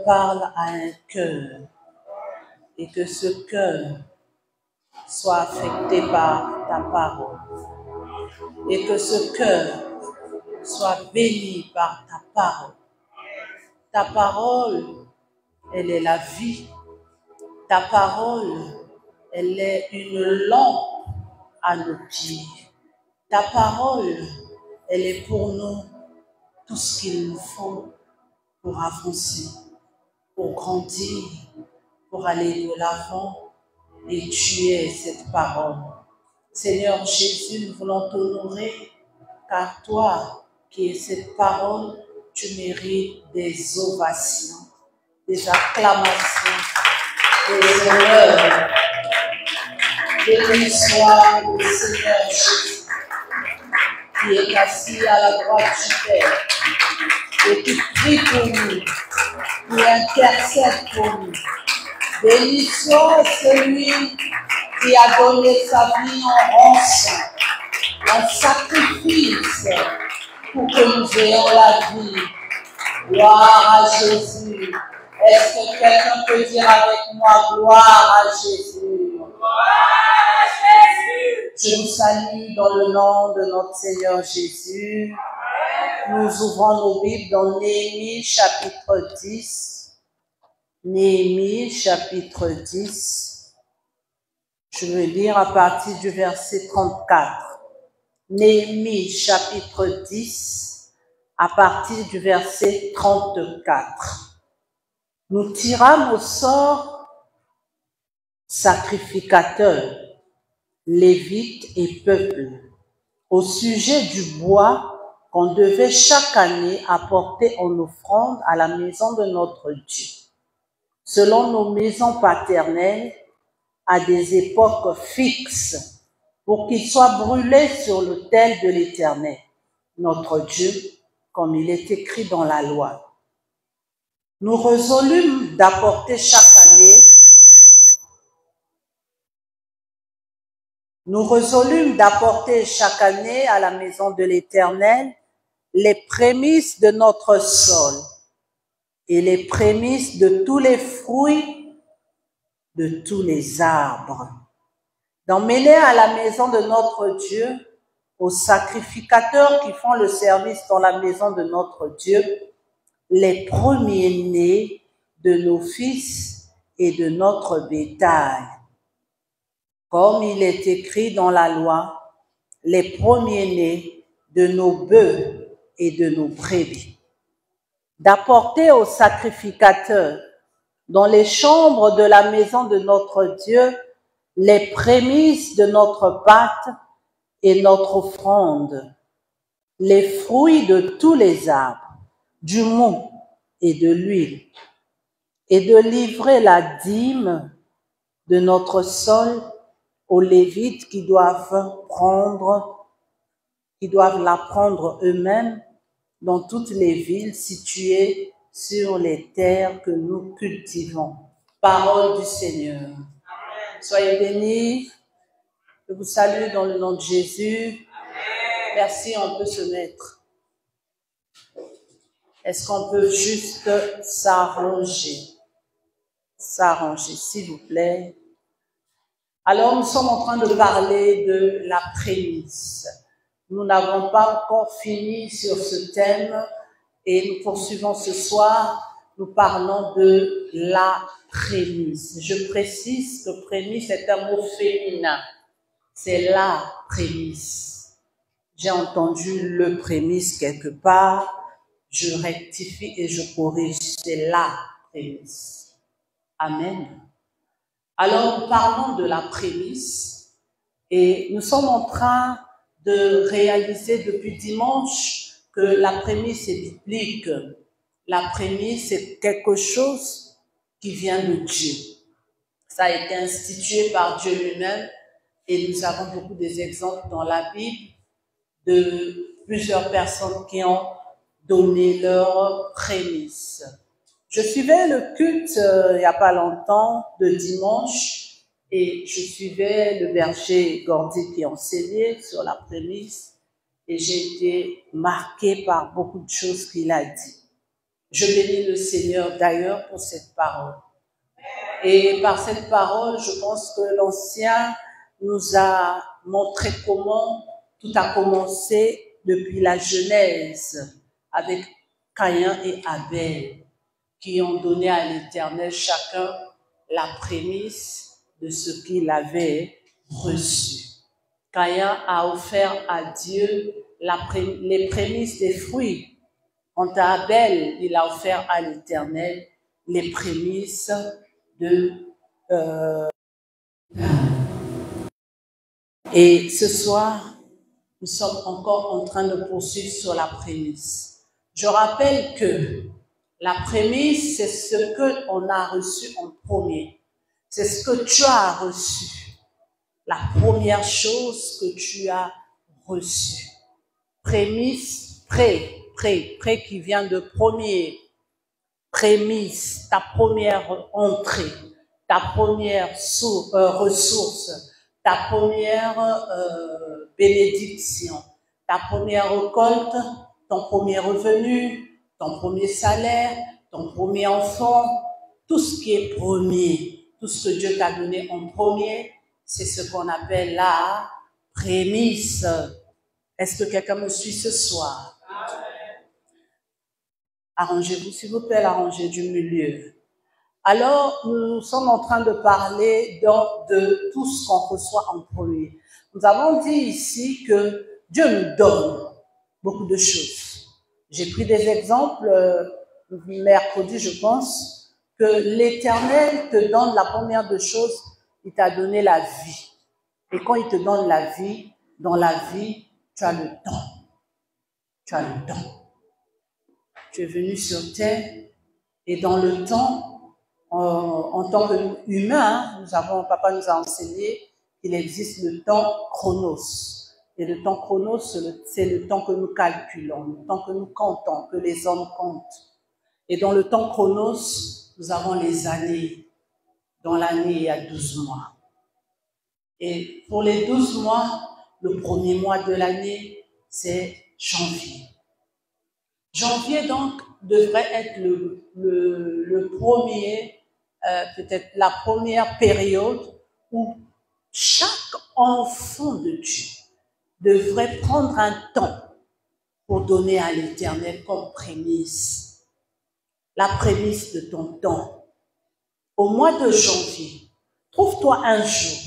parle à un cœur et que ce cœur soit affecté par ta parole et que ce cœur soit béni par ta parole. Ta parole, elle est la vie. Ta parole, elle est une lampe à nos pieds. Ta parole, elle est pour nous tout ce qu'il nous faut pour avancer, pour grandir, pour aller de l'avant. Et tu es cette parole. Seigneur Jésus, nous voulons t'honorer, car toi, qui es cette parole, tu mérites des ovations, des acclamations, des honneurs. Béni soit le Seigneur Jésus, qui est assis à la droite du Père, et qui prie pour nous, qui intercède pour nous. Béni soit celui qui a donné sa vie en rançon, en sacrifice, pour que nous ayons la vie. Gloire à Jésus. Est-ce que quelqu'un peut dire avec moi, gloire à Jésus? Gloire à Jésus. Je vous salue dans le nom de notre Seigneur Jésus. Nous ouvrons nos Bibles dans Néhémie chapitre 10. Néhémie chapitre 10. Je vais lire à partir du verset 34. Néhémie chapitre 10, à partir du verset 34. Nous tirâmes au sort sacrificateurs, lévites et peuples, au sujet du bois qu'on devait chaque année apporter en offrande à la maison de notre Dieu, selon nos maisons paternelles, à des époques fixes, pour qu'il soit brûlé sur l'autel de l'Éternel, notre Dieu, comme il est écrit dans la loi. Nous résolûmes d'apporter chaque année à la maison de l'Éternel les prémices de notre sol et les prémices de tous les fruits de tous les arbres, d'emmener à la maison de notre Dieu, aux sacrificateurs qui font le service dans la maison de notre Dieu, les premiers-nés de nos fils et de notre bétail. Comme il est écrit dans la loi, les premiers-nés de nos bœufs et de nos brebis. D'apporter aux sacrificateurs dans les chambres de la maison de notre Dieu les prémices de notre pâte et notre offrande, les fruits de tous les arbres, du mou et de l'huile, et de livrer la dîme de notre sol aux Lévites qui doivent la prendre eux-mêmes dans toutes les villes situées sur les terres que nous cultivons. Parole du Seigneur. Amen. Soyez bénis. Je vous salue dans le nom de Jésus. Amen. Merci, on peut se mettre. Est-ce qu'on peut juste s'arranger? S'arranger, s'il vous plaît. Alors, nous sommes en train de parler de la prémisse. Nous n'avons pas encore fini sur ce thème et nous poursuivons ce soir. Nous parlons de la prémisse. Je précise que prémisse est un mot féminin. C'est la prémisse. J'ai entendu le prémisse quelque part. Je rectifie et je corrige. C'est la prémisse. Amen. Alors, nous parlons de la prémisse et nous sommes en train de réaliser depuis dimanche que la prémisse est biblique. La prémisse, c'est quelque chose qui vient de Dieu. Ça a été institué par Dieu lui-même et nous avons beaucoup d'exemples dans la Bible de plusieurs personnes qui ont donné leur prémisse. Je suivais le culte il n'y a pas longtemps, de dimanche, et je suivais le berger Gordy qui enseignait sur la prémisse et j'ai été marquée par beaucoup de choses qu'il a dit. Je bénis le Seigneur d'ailleurs pour cette parole. Et par cette parole, je pense que l'Ancien nous a montré comment tout a commencé depuis la Genèse avec Caïn et Abel, qui ont donné à l'Éternel chacun la prémisse de ce qu'il avait reçu. Caïn a offert à Dieu les prémices des fruits. Quant à Abel, il a offert à l'Éternel les prémices de... Et ce soir, nous sommes encore en train de poursuivre sur la prémisse. Je rappelle que la prémisse, c'est ce qu'on a reçu en premier. C'est ce que tu as reçu. La première chose que tu as reçue. Prémisse, pré qui vient de premier. Prémisse, ta première entrée, ta première ressource, ta première bénédiction, ta première récolte, ton premier revenu, ton premier salaire, ton premier enfant, tout ce qui est premier, tout ce que Dieu t'a donné en premier, c'est ce qu'on appelle la prémisse. Est-ce que quelqu'un me suit ce soir? Arrangez-vous, s'il vous plaît, l'arranger du milieu. Alors, nous sommes en train de parler de tout ce qu'on reçoit en premier. Nous avons dit ici que Dieu nous donne beaucoup de choses. J'ai pris des exemples, mercredi, je pense, que l'Éternel te donne la première des choses, il t'a donné la vie. Et quand il te donne la vie, dans la vie, tu as le temps. Tu as le temps. Tu es venu sur terre et dans le temps, en tant qu'humain, papa nous a enseigné qu'il existe le temps chronos. Et le temps chronos, c'est le temps que nous calculons, le temps que nous comptons, que les hommes comptent. Et dans le temps chronos, nous avons les années. Dans l'année, il y a 12 mois. Et pour les 12 mois, le premier mois de l'année, c'est janvier. Janvier, donc, devrait être le premier, peut-être la première période où chaque enfant de Dieu devrait prendre un temps pour donner à l'Éternel comme prémisse. La prémisse de ton temps. Au mois de janvier, trouve-toi un jour,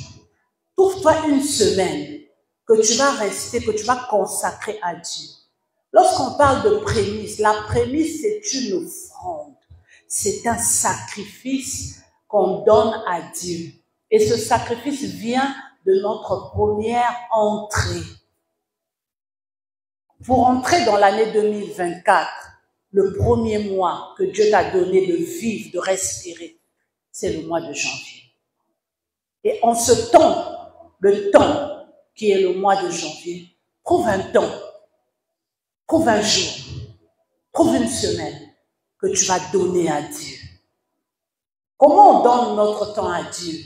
trouve-toi une semaine que tu vas rester, que tu vas consacrer à Dieu. Lorsqu'on parle de prémisse, la prémisse, c'est une offrande. C'est un sacrifice qu'on donne à Dieu. Et ce sacrifice vient de notre première entrée. Pour entrer dans l'année 2024, le premier mois que Dieu t'a donné de vivre, de respirer, c'est le mois de janvier. Et en ce temps, le temps qui est le mois de janvier, trouve un temps. Trouve un jour, trouve une semaine que tu vas donner à Dieu. Comment on donne notre temps à Dieu?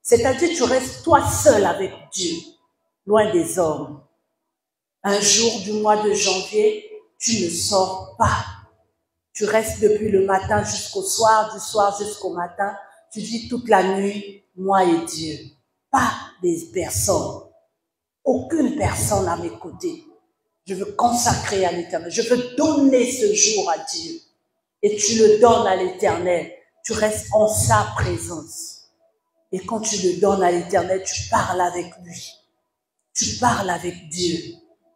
C'est-à-dire tu restes toi seul avec Dieu, loin des hommes. Un jour du mois de janvier, tu ne sors pas. Tu restes depuis le matin jusqu'au soir, du soir jusqu'au matin. Tu dis toute la nuit, moi et Dieu. Pas des personnes. Aucune personne à mes côtés. Je veux consacrer à l'Éternel. Je veux donner ce jour à Dieu. Et tu le donnes à l'Éternel. Tu restes en sa présence. Et quand tu le donnes à l'Éternel, tu parles avec lui. Tu parles avec Dieu.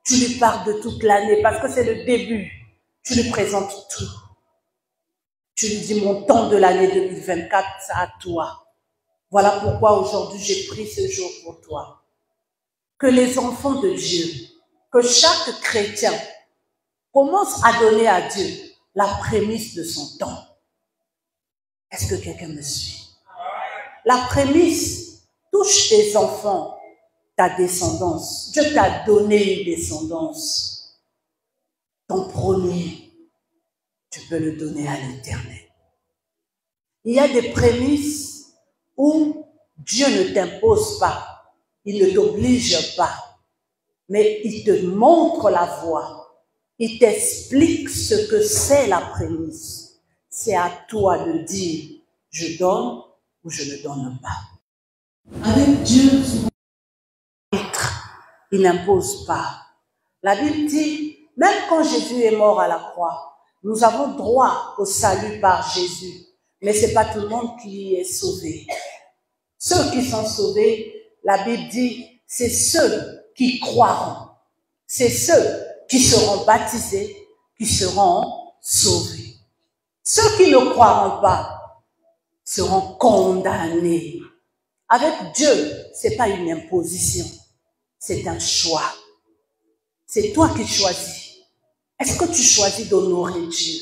Tu lui parles de toute l'année parce que c'est le début. Tu lui présentes tout. Tu lui dis, mon temps de l'année 2024, c'est à toi. Voilà pourquoi aujourd'hui j'ai pris ce jour pour toi. Que les enfants de Dieu, que chaque chrétien commence à donner à Dieu la prémisse de son temps. Est-ce que quelqu'un me suit? La prémisse touche tes enfants, ta descendance. Dieu t'a donné une descendance. Ton premier, tu peux le donner à l'Éternel. Il y a des prémices où Dieu ne t'impose pas, il ne t'oblige pas, mais il te montre la voie, il t'explique ce que c'est la prémisse. c'est à toi de dire, je donne ou je ne donne pas. Avec Dieu, il n'impose pas. La Bible dit, même quand Jésus est mort à la croix, nous avons droit au salut par Jésus. Mais ce n'est pas tout le monde qui est sauvé. Ceux qui sont sauvés, la Bible dit, c'est ceux qui croiront. C'est ceux qui seront baptisés, qui seront sauvés. Ceux qui ne croiront pas seront condamnés. Avec Dieu, ce n'est pas une imposition, c'est un choix. C'est toi qui choisis. Est-ce que tu choisis d'honorer Dieu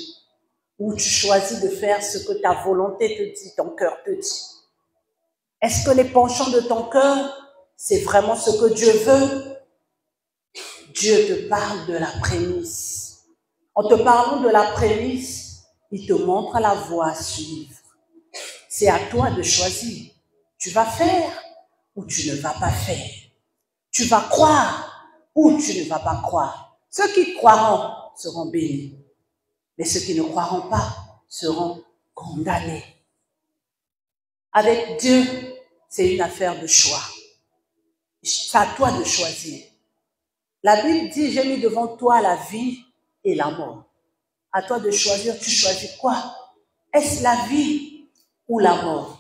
ou tu choisis de faire ce que ta volonté te dit, ton cœur te dit? Est-ce que les penchants de ton cœur, c'est vraiment ce que Dieu veut? Dieu te parle de la prémisse. En te parlant de la prémisse, il te montre la voie à suivre. C'est à toi de choisir. Tu vas faire ou tu ne vas pas faire. Tu vas croire ou tu ne vas pas croire. Ceux qui croiront seront bénis. Mais ceux qui ne croiront pas seront condamnés. Avec Dieu, c'est une affaire de choix. C'est à toi de choisir. La Bible dit, j'ai mis devant toi la vie et la mort. À toi de choisir, tu choisis quoi? Est-ce la vie ou la mort?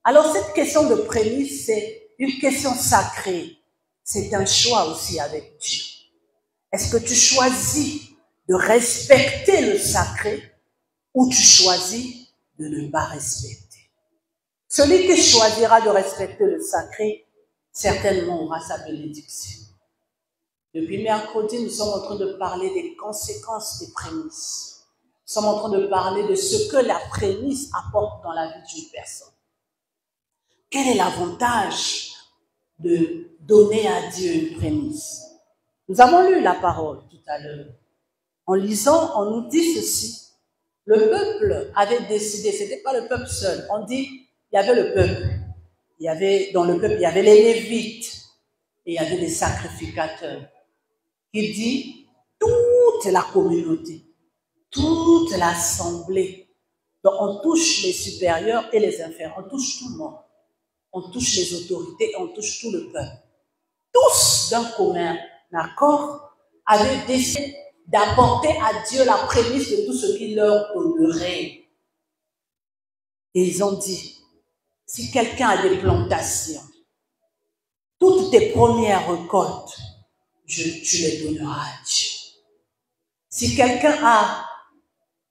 Alors cette question de prémisse, c'est une question sacrée. C'est un choix aussi avec Dieu. Est-ce que tu choisis de respecter le sacré ou tu choisis de ne pas respecter? Celui qui choisira de respecter le sacré, certainement aura sa bénédiction. Depuis mercredi, nous sommes en train de parler des conséquences des prémices. Nous sommes en train de parler de ce que la prémisse apporte dans la vie d'une personne. Quel est l'avantage de donner à Dieu une prémisse? Nous avons lu la parole tout à l'heure. En lisant, on nous dit ceci. Le peuple avait décidé, ce n'était pas le peuple seul. On dit, il y avait le peuple. Dans le peuple, il y avait les Lévites et il y avait les sacrificateurs. Il dit, toute la communauté, toute l'assemblée. Donc on touche les supérieurs et les inférieurs, on touche tout le monde. On touche les autorités, on touche tout le peuple. Tous d'un commun accord avaient décidé d'apporter à Dieu la prémisse de tout ce qui leur honorait. Et ils ont dit, si quelqu'un a des plantations, toutes tes premières récoltes, tu les donneras à Dieu. Si quelqu'un a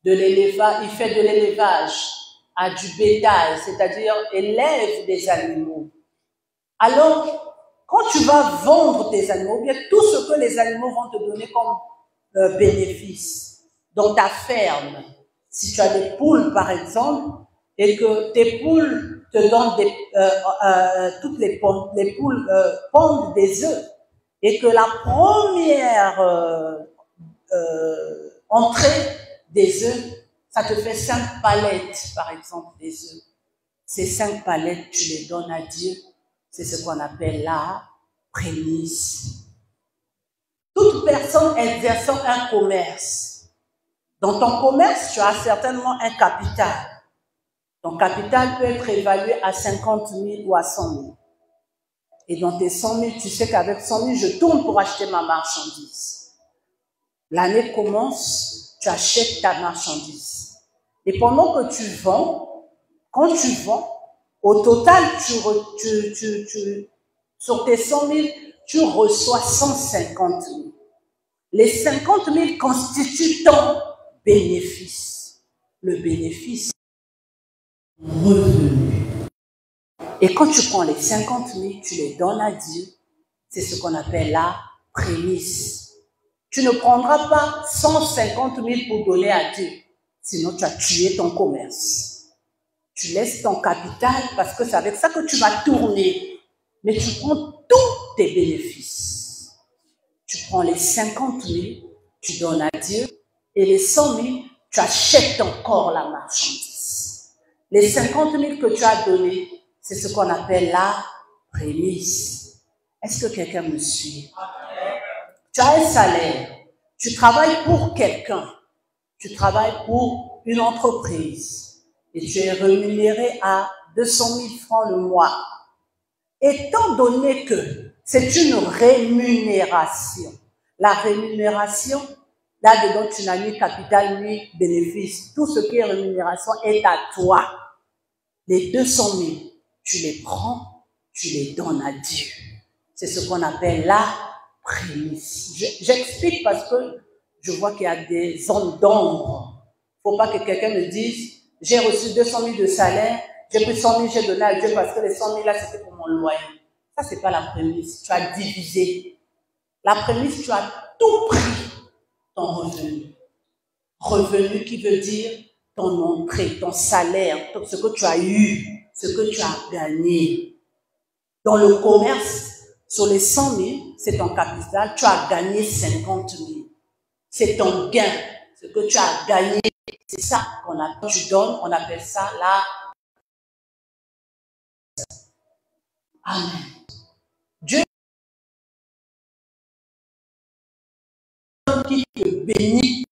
de l'élevage, il fait de l'élevage, a du bétail, c'est-à-dire élève des animaux, alors quand tu vas vendre tes animaux, bien tout ce que les animaux vont te donner comme bénéfice dans ta ferme, si tu as des poules par exemple, et que tes poules te donnent toutes les poules pondent des œufs, et que la première entrée des œufs, ça te fait 5 palettes, par exemple, des œufs. Ces 5 palettes, tu les donnes à Dieu. C'est ce qu'on appelle la prémisse. Toute personne exerçant un commerce. Dans ton commerce, tu as certainement un capital. Ton capital peut être évalué à 50 000 ou à 100 000. Et dans tes 100 000, tu sais qu'avec 100 000, je tourne pour acheter ma marchandise. L'année commence, tu achètes ta marchandise. Et pendant que tu vends, quand tu vends, au total, sur tes 100 000, tu reçois 150 000. Les 50 000 constituent ton bénéfice. Le bénéfice revenu. Et quand tu prends les 50 000, tu les donnes à Dieu. C'est ce qu'on appelle la prémisse. Tu ne prendras pas 150 000 pour donner à Dieu. Sinon, tu as tué ton commerce. Tu laisses ton capital parce que c'est avec ça que tu vas tourner. Mais tu prends tous tes bénéfices. Tu prends les 50 000, tu donnes à Dieu. Et les 100 000, tu achètes encore la marchandise. Les 50 000 que tu as donnés, c'est ce qu'on appelle la prémisse. Est-ce que quelqu'un me suit? Tu as un salaire. Tu travailles pour quelqu'un. Tu travailles pour une entreprise et tu es rémunéré à 200 000 francs le mois, étant donné que c'est une rémunération, la rémunération, là-dedans tu n'as ni capital ni bénéfice, tout ce qui est rémunération est à toi. Les 200 000, tu les prends, tu les donnes à Dieu. C'est ce qu'on appelle la prémisse. J'explique parce que je vois qu'il y a des zones d'ombre. Il ne faut pas que quelqu'un me dise, j'ai reçu 200 000 de salaire, j'ai pris 100 000, j'ai donné à Dieu parce que les 100 000 là, c'était pour mon loyer. Ça, c'est pas la prémisse. Tu as divisé. La prémisse, tu as tout pris ton revenu. Revenu qui veut dire ton entrée, ton salaire, ce que tu as eu, ce que tu as gagné. Dans le commerce, sur les 100 000, c'est ton capital, tu as gagné 50 000. C'est ton gain, ce que tu as gagné. C'est ça qu'on appelle, tu donnes, on appelle ça la... Amen. Dieu qui te bénit,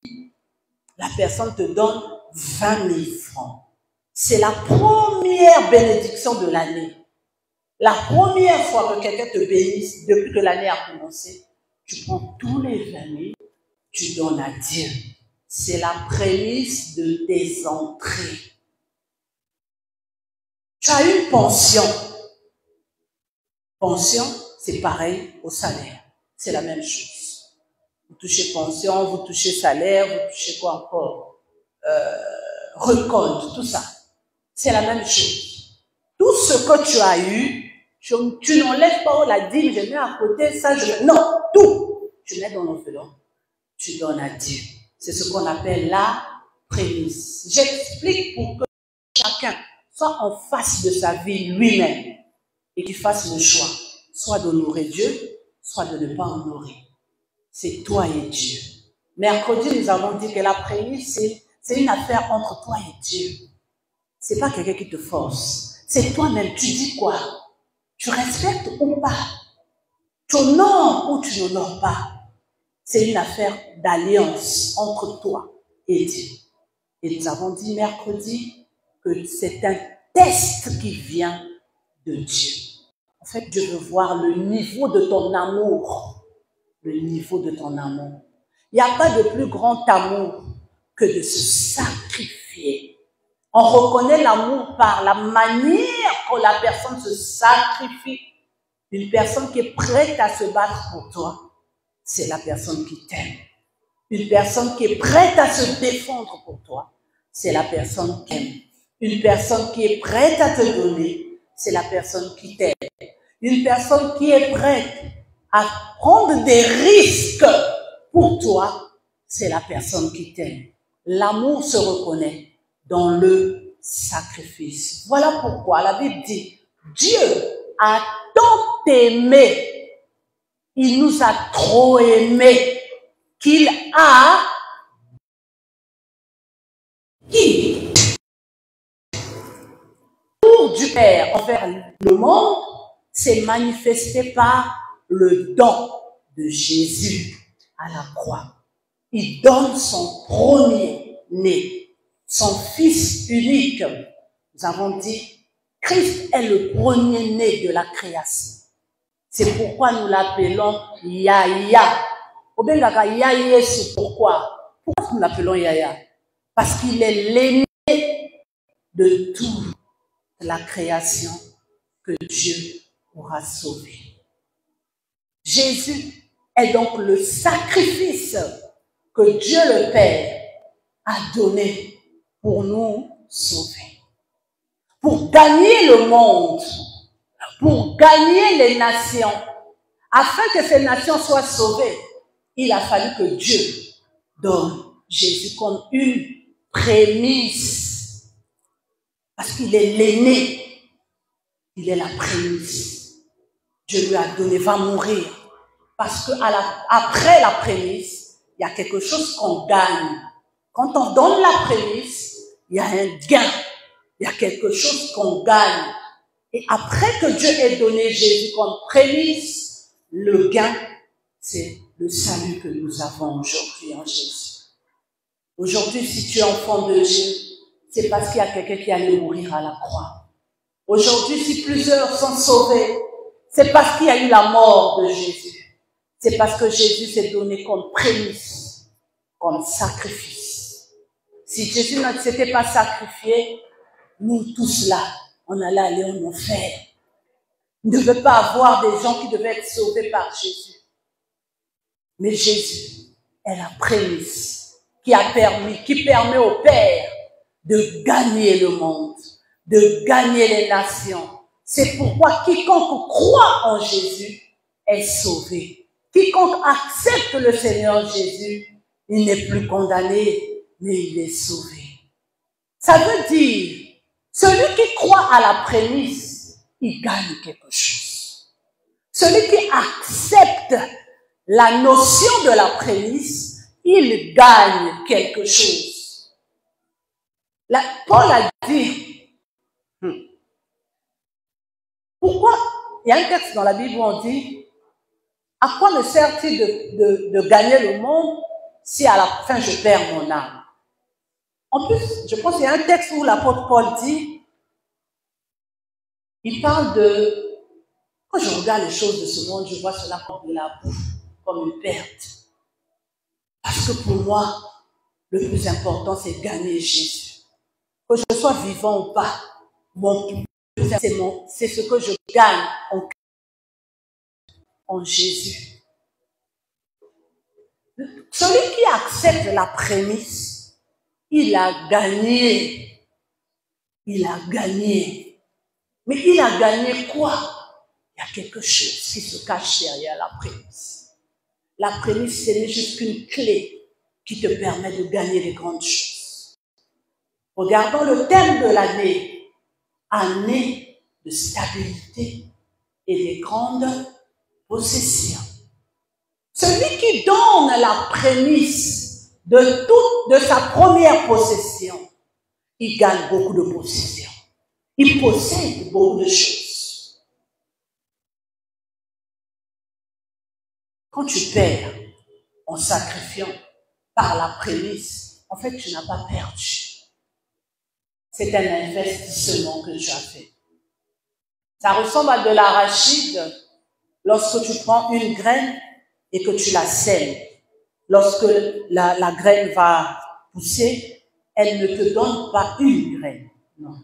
la personne te donne 20 000 francs. C'est la première bénédiction de l'année. La première fois que quelqu'un te bénisse, depuis que l'année a commencé, tu prends tous les 20 000, tu donnes à Dieu. C'est la prémisse de tes entrées. Tu as une pension. Pension, c'est pareil au salaire. C'est la même chose. Vous touchez pension, vous touchez salaire, vous touchez quoi encore? Récolte, tout ça. C'est la même chose. Tout ce que tu as eu, tu n'enlèves pas la dîme, je mets à côté ça, non, tout. Tu mets dans l'enveloppe, tu donnes à Dieu. C'est ce qu'on appelle la prémisse. J'explique pour que chacun soit en face de sa vie lui-même et qu'il fasse le choix, soit d'honorer Dieu, soit de ne pas honorer. C'est toi et Dieu. Mercredi, nous avons dit que la prémisse, c'est une affaire entre toi et Dieu. C'est pas quelqu'un qui te force. C'est toi-même. Tu dis quoi? Tu respectes ou pas? Tu honores ou tu n'honores pas? C'est une affaire d'alliance entre toi et Dieu. Et nous avons dit mercredi que c'est un test qui vient de Dieu. En fait, Dieu veut voir le niveau de ton amour. Le niveau de ton amour. Il n'y a pas de plus grand amour que de se sacrifier. On reconnaît l'amour par la manière que la personne se sacrifie. Une personne qui est prête à se battre pour toi, c'est la personne qui t'aime. Une personne qui est prête à se défendre pour toi, c'est la personne qui t'aime. Une personne qui est prête à te donner, c'est la personne qui t'aime. Une personne qui est prête à prendre des risques pour toi, c'est la personne qui t'aime. L'amour se reconnaît dans le sacrifice. Voilà pourquoi la Bible dit, Dieu a tant aimé, il nous a trop aimé, qu'il a qui pour du Père envers le monde s'est manifesté par le don de Jésus à la croix. Il donne son premier-né, son Fils unique. Nous avons dit, Christ est le premier-né de la création. C'est pourquoi nous l'appelons Yahya. Pourquoi nous l'appelons Yahya? Parce qu'il est l'aîné de toute la création que Dieu aura sauvé. Jésus est donc le sacrifice que Dieu le Père a donné pour nous sauver. Pour gagner le monde, pour gagner les nations, afin que ces nations soient sauvées, il a fallu que Dieu donne Jésus comme une prémisse. Parce qu'il est l'aîné, il est la prémisse. Dieu lui a donné, va mourir. Parce que après la prémisse, il y a quelque chose qu'on gagne. Quand on donne la prémisse, il y a un gain. Il y a quelque chose qu'on gagne. Et après que Dieu ait donné Jésus comme prémisse, le gain, c'est le salut que nous avons aujourd'hui en Jésus. Aujourd'hui, si tu es enfant de Dieu, c'est parce qu'il y a quelqu'un qui allait mourir à la croix. Aujourd'hui, si plusieurs sont sauvés, c'est parce qu'il y a eu la mort de Jésus. C'est parce que Jésus s'est donné comme prémisse, comme sacrifice. Si Jésus ne s'était pas sacrifié, nous tous là, on allait aller en enfer. Il ne devait pas avoir des gens qui devaient être sauvés par Jésus. Mais Jésus est la prémisse qui permet au Père de gagner le monde, de gagner les nations. C'est pourquoi quiconque croit en Jésus est sauvé. Quiconque accepte le Seigneur Jésus, il n'est plus condamné, mais il est sauvé. Ça veut dire, celui qui croit à la prémisse, il gagne quelque chose. Celui qui accepte la notion de la prémisse, il gagne quelque chose. Paul a dit, pourquoi, il y a un texte dans la Bible où on dit, à quoi me sert-il de gagner le monde si à la fin je perds mon âme? En plus, je pense qu'il y a un texte où l'apôtre Paul dit, il parle de, quand je regarde les choses de ce monde, je vois cela comme de la bouffe, comme une perte. Parce que pour moi, le plus important, c'est gagner Jésus. Que je sois vivant ou pas, mon plus important, c'est ce que je gagne en Jésus. Celui qui accepte la prémisse, il a gagné. Il a gagné. Mais il a gagné quoi? Il y a quelque chose qui se cache derrière la prémisse. La prémisse, c'est juste une clé qui te permet de gagner les grandes choses. Regardons le thème de l'année. Année de stabilité et des grandes possessions. Celui qui donne la prémisse de sa première possession, il gagne beaucoup de possessions. Il possède beaucoup de choses. Quand tu perds en sacrifiant par la prémisse, en fait, tu n'as pas perdu. C'est un investissement que tu as fait. Ça ressemble à de l'arachide lorsque tu prends une graine et que tu la sèmes. Lorsque la graine va pousser, elle ne te donne pas une graine. Non.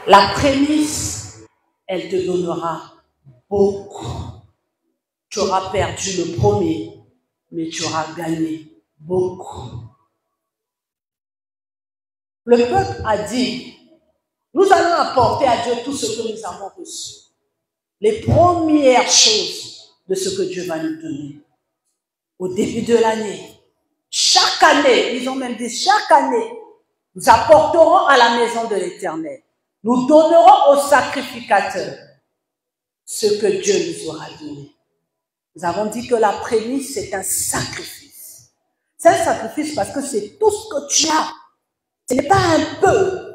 La prémisse, elle te donnera beaucoup. Tu auras perdu le premier, mais tu auras gagné beaucoup. Le peuple a dit, nous allons apporter à Dieu tout ce que nous avons reçu. Les premières choses de ce que Dieu va nous donner. Au début de l'année, chaque année, ils ont même dit chaque année, nous apporterons à la maison de l'Éternel. Nous donnerons au sacrificateur ce que Dieu nous aura donné. Nous avons dit que la prémisse, c'est un sacrifice. C'est un sacrifice parce que c'est tout ce que tu as. Ce n'est pas un peu.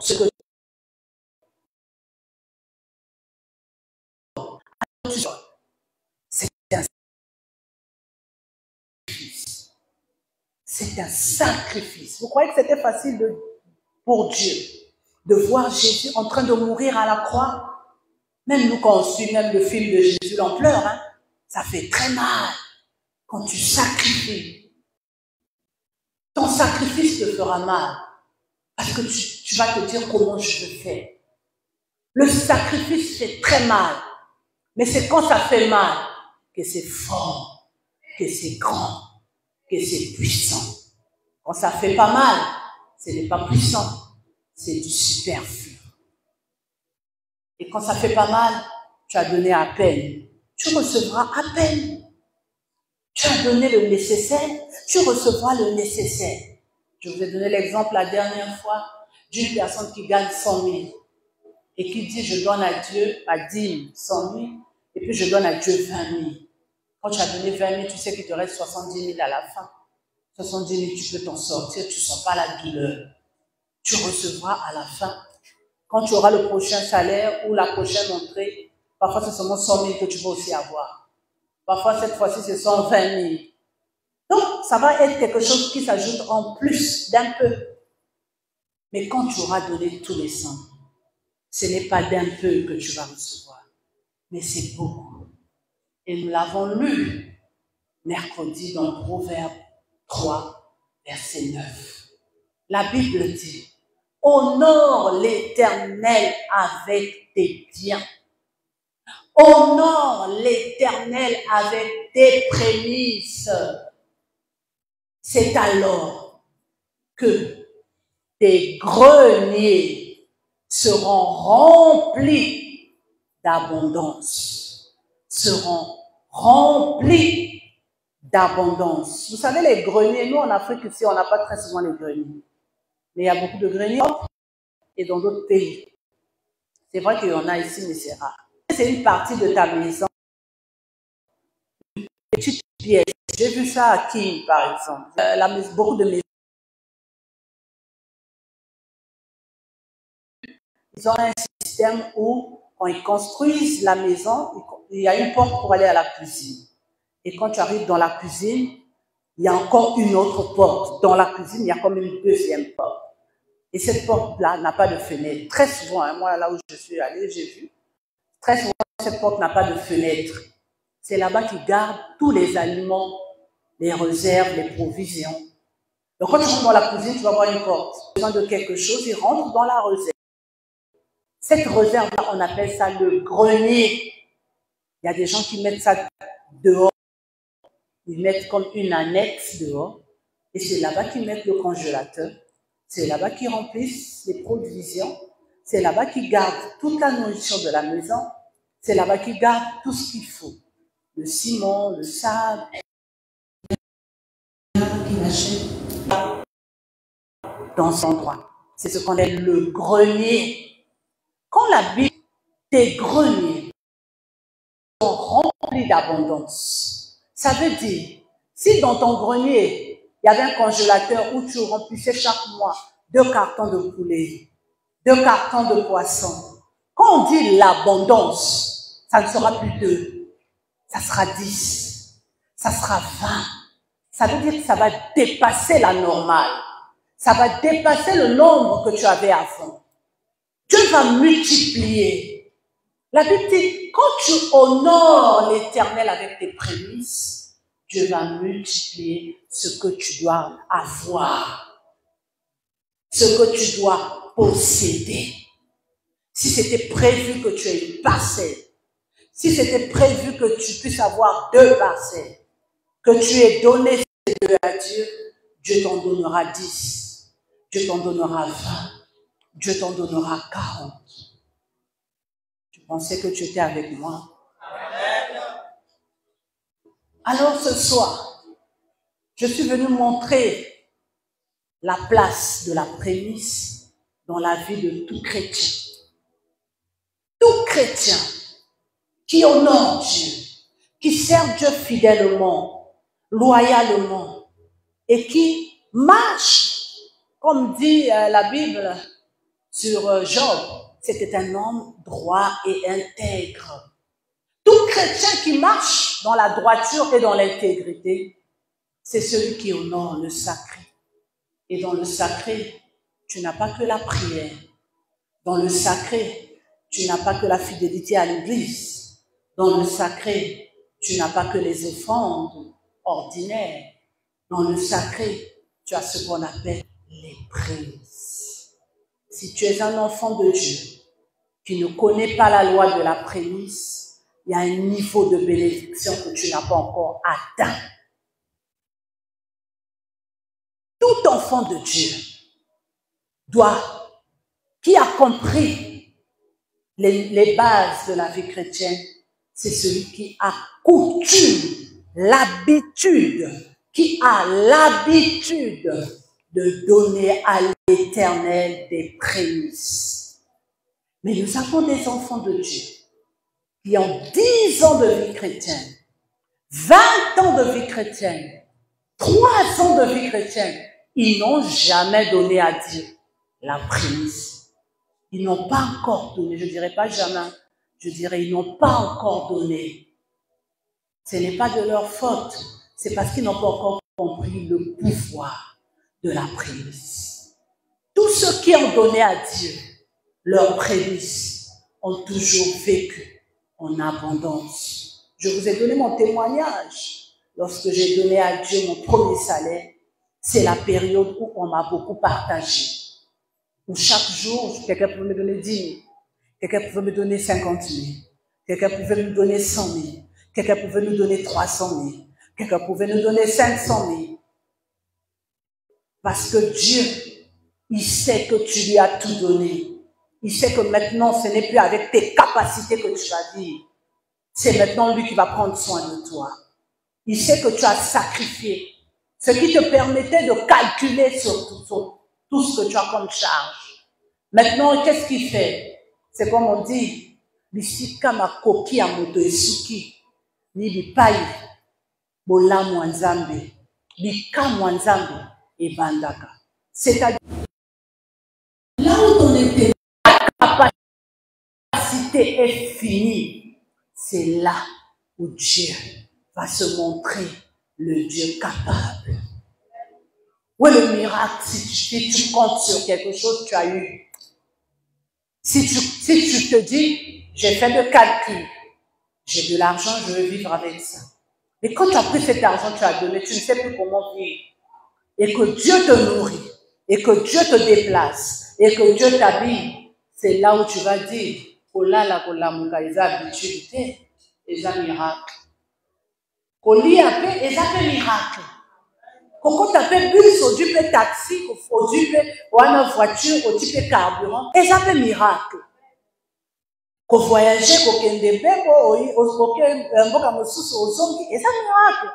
Ce que tu as. C'est un sacrifice. C'est un sacrifice. Vous croyez que c'était facile pour Dieu de voir Jésus en train de mourir à la croix? Même nous, quand on suit même le film de Jésus, on pleure, hein? Ça fait très mal quand tu sacrifies. Ton sacrifice te fera mal parce que tu vas te dire comment je le fais. Le sacrifice fait très mal, mais c'est quand ça fait mal que c'est fort, que c'est grand, que c'est puissant. Quand ça fait pas mal, ce n'est pas puissant, c'est du superflu. Et quand ça fait pas mal, tu as donné à peine. Tu recevras à peine. Tu as donné le nécessaire, tu recevras le nécessaire. Je vous ai donné l'exemple la dernière fois d'une personne qui gagne 100 000 et qui dit je donne à Dieu ma dîme 100 000 et puis je donne à Dieu 20 000. Quand tu as donné 20 000, tu sais qu'il te reste 70 000 à la fin. 70 000, tu peux t'en sortir, tu ne sens pas la douleur. Tu recevras à la fin. Quand tu auras le prochain salaire ou la prochaine entrée, parfois c'est seulement 100 000 que tu vas aussi avoir. Parfois, cette fois-ci, ce sont 20 000. Donc, ça va être quelque chose qui s'ajoute en plus d'un peu. Mais quand tu auras donné tous les 100, ce n'est pas d'un peu que tu vas recevoir, mais c'est beaucoup. Et nous l'avons lu mercredi dans Proverbe 3, verset 9. La Bible dit, « Honore l'Éternel avec tes biens. Honore l'Éternel avec tes prémices. C'est alors que tes greniers seront remplis d'abondance. Seront remplis d'abondance. » Vous savez, les greniers, nous en Afrique ici, on n'a pas très souvent les greniers. Mais il y a beaucoup de greniers et dans d'autres pays. C'est vrai qu'il y en a ici, mais c'est rare. C'est une partie de ta maison. Une petite pièce. J'ai vu ça à Kim, par exemple. Beaucoup de maisons. Ils ont un système où, quand ils construisent la maison, il y a une porte pour aller à la cuisine. Et quand tu arrives dans la cuisine, il y a encore une autre porte. Dans la cuisine, il y a comme une deuxième porte. Et cette porte-là n'a pas de fenêtre. Très souvent, hein, moi, là où je suis allée, j'ai vu, très souvent, cette porte n'a pas de fenêtre. C'est là-bas qu'ils gardent tous les aliments, les réserves, les provisions. Donc, quand tu rentres dans la cuisine, tu vas voir une porte. Tu as besoin de quelque chose, ils rentrent dans la réserve. Cette réserve-là, on appelle ça le grenier. Il y a des gens qui mettent ça dehors. Ils mettent comme une annexe dehors. Et c'est là-bas qu'ils mettent le congélateur. C'est là-bas qu'ils remplissent les provisions. C'est là-bas qu'ils gardent toute la nourriture de la maison. C'est là-bas qu'ils gardent tout ce qu'il faut. Le ciment, le sable. Qu'ils achètent dans cet endroit. C'est ce qu'on appelle le grenier. Quand la Bible, tes greniers sont remplis d'abondance, ça veut dire, si dans ton grenier, il y avait un congélateur où tu remplissais chaque mois 2 cartons de poulet, 2 cartons de poisson, quand on dit l'abondance, ça ne sera plus 2, ça sera 10, ça sera 20. Ça veut dire que ça va dépasser la normale. Ça va dépasser le nombre que tu avais avant. Dieu va multiplier. La Bible dit, quand tu honores l'Éternel avec tes prémices, Dieu va multiplier ce que tu dois avoir, ce que tu dois posséder. Si c'était prévu que tu aies une parcelle, si c'était prévu que tu puisses avoir 2 parcelles, que tu aies donné ces 2 à Dieu, Dieu t'en donnera 10, Dieu t'en donnera 20, Dieu t'en donnera 40. Tu pensais que tu étais avec moi? Alors ce soir, je suis venue montrer la place de la prémisse dans la vie de tout chrétien. Tout chrétien qui honore Dieu, qui sert Dieu fidèlement, loyalement, et qui marche, comme dit la Bible sur Job, c'était un homme droit et intègre. Tout chrétien qui marche dans la droiture et dans l'intégrité, c'est celui qui honore le sacré. Et dans le sacré, tu n'as pas que la prière. Dans le sacré, tu n'as pas que la fidélité à l'église. Dans le sacré, tu n'as pas que les offrandes ordinaires. Dans le sacré, tu as ce qu'on appelle les prémices. Si tu es un enfant de Dieu qui ne connaît pas la loi de la prémisse, il y a un niveau de bénédiction que tu n'as pas encore atteint. Tout enfant de Dieu qui a compris les bases de la vie chrétienne, c'est celui qui a coutume, l'habitude, qui a l'habitude de donner à l'Éternel des prémices. Mais nous avons des enfants de Dieu qui ont 10 ans de vie chrétienne, 20 ans de vie chrétienne, 3 ans de vie chrétienne. Ils n'ont jamais donné à Dieu la prémisse. Ils n'ont pas encore donné, je ne dirais pas jamais, je dirais ils n'ont pas encore donné. Ce n'est pas de leur faute, c'est parce qu'ils n'ont pas encore compris le pouvoir de la prémisse. Tous ceux qui ont donné à Dieu leur prémisse ont toujours vécu en abondance. Je vous ai donné mon témoignage. Lorsque j'ai donné à Dieu mon premier salaire, c'est la période où on m'a beaucoup partagé. Où chaque jour, quelqu'un pouvait me donner 10 000, quelqu'un pouvait me donner 50 000, quelqu'un pouvait me donner 100 000, quelqu'un pouvait nous donner 300 000, quelqu'un pouvait nous donner 500 000. Parce que Dieu, il sait que tu lui as tout donné. Il sait que maintenant, ce n'est plus avec tes capacités que tu vas vivre. C'est maintenant lui qui va prendre soin de toi. Il sait que tu as sacrifié. Ce qui te permettait de calculer sur tout ce que tu as comme charge. Maintenant, qu'est-ce qu'il fait? C'est comme on dit, bisika makoki ya moto esuki, ni bipai, bola mwanzambe, bika mwanzambe, et bandaka. C'est-à-dire, là où ton capacité est finie, c'est là où Dieu va se montrer le Dieu capable. Où est le miracle si tu comptes sur quelque chose que tu as eu? Si tu te dis, j'ai fait le calcul, j'ai de l'argent, je veux vivre avec ça. Mais quand tu as pris cet argent que tu as donné, tu ne sais plus comment vivre. Et que Dieu te nourrit, et que Dieu te déplace, et que Dieu t'habille, c'est là où tu vas dire, oh là là, oh là, mon gars, ils ont habitude, ils ont miracle. Koli a fait, ils ont miracle. Quand tu as fait bus, au du taxi, au du ou une voiture, au du carburant, ils ont fait miracle. Quand voyager, quand kende bebo, au mboka mosusu, au zongi, ils ont miracle.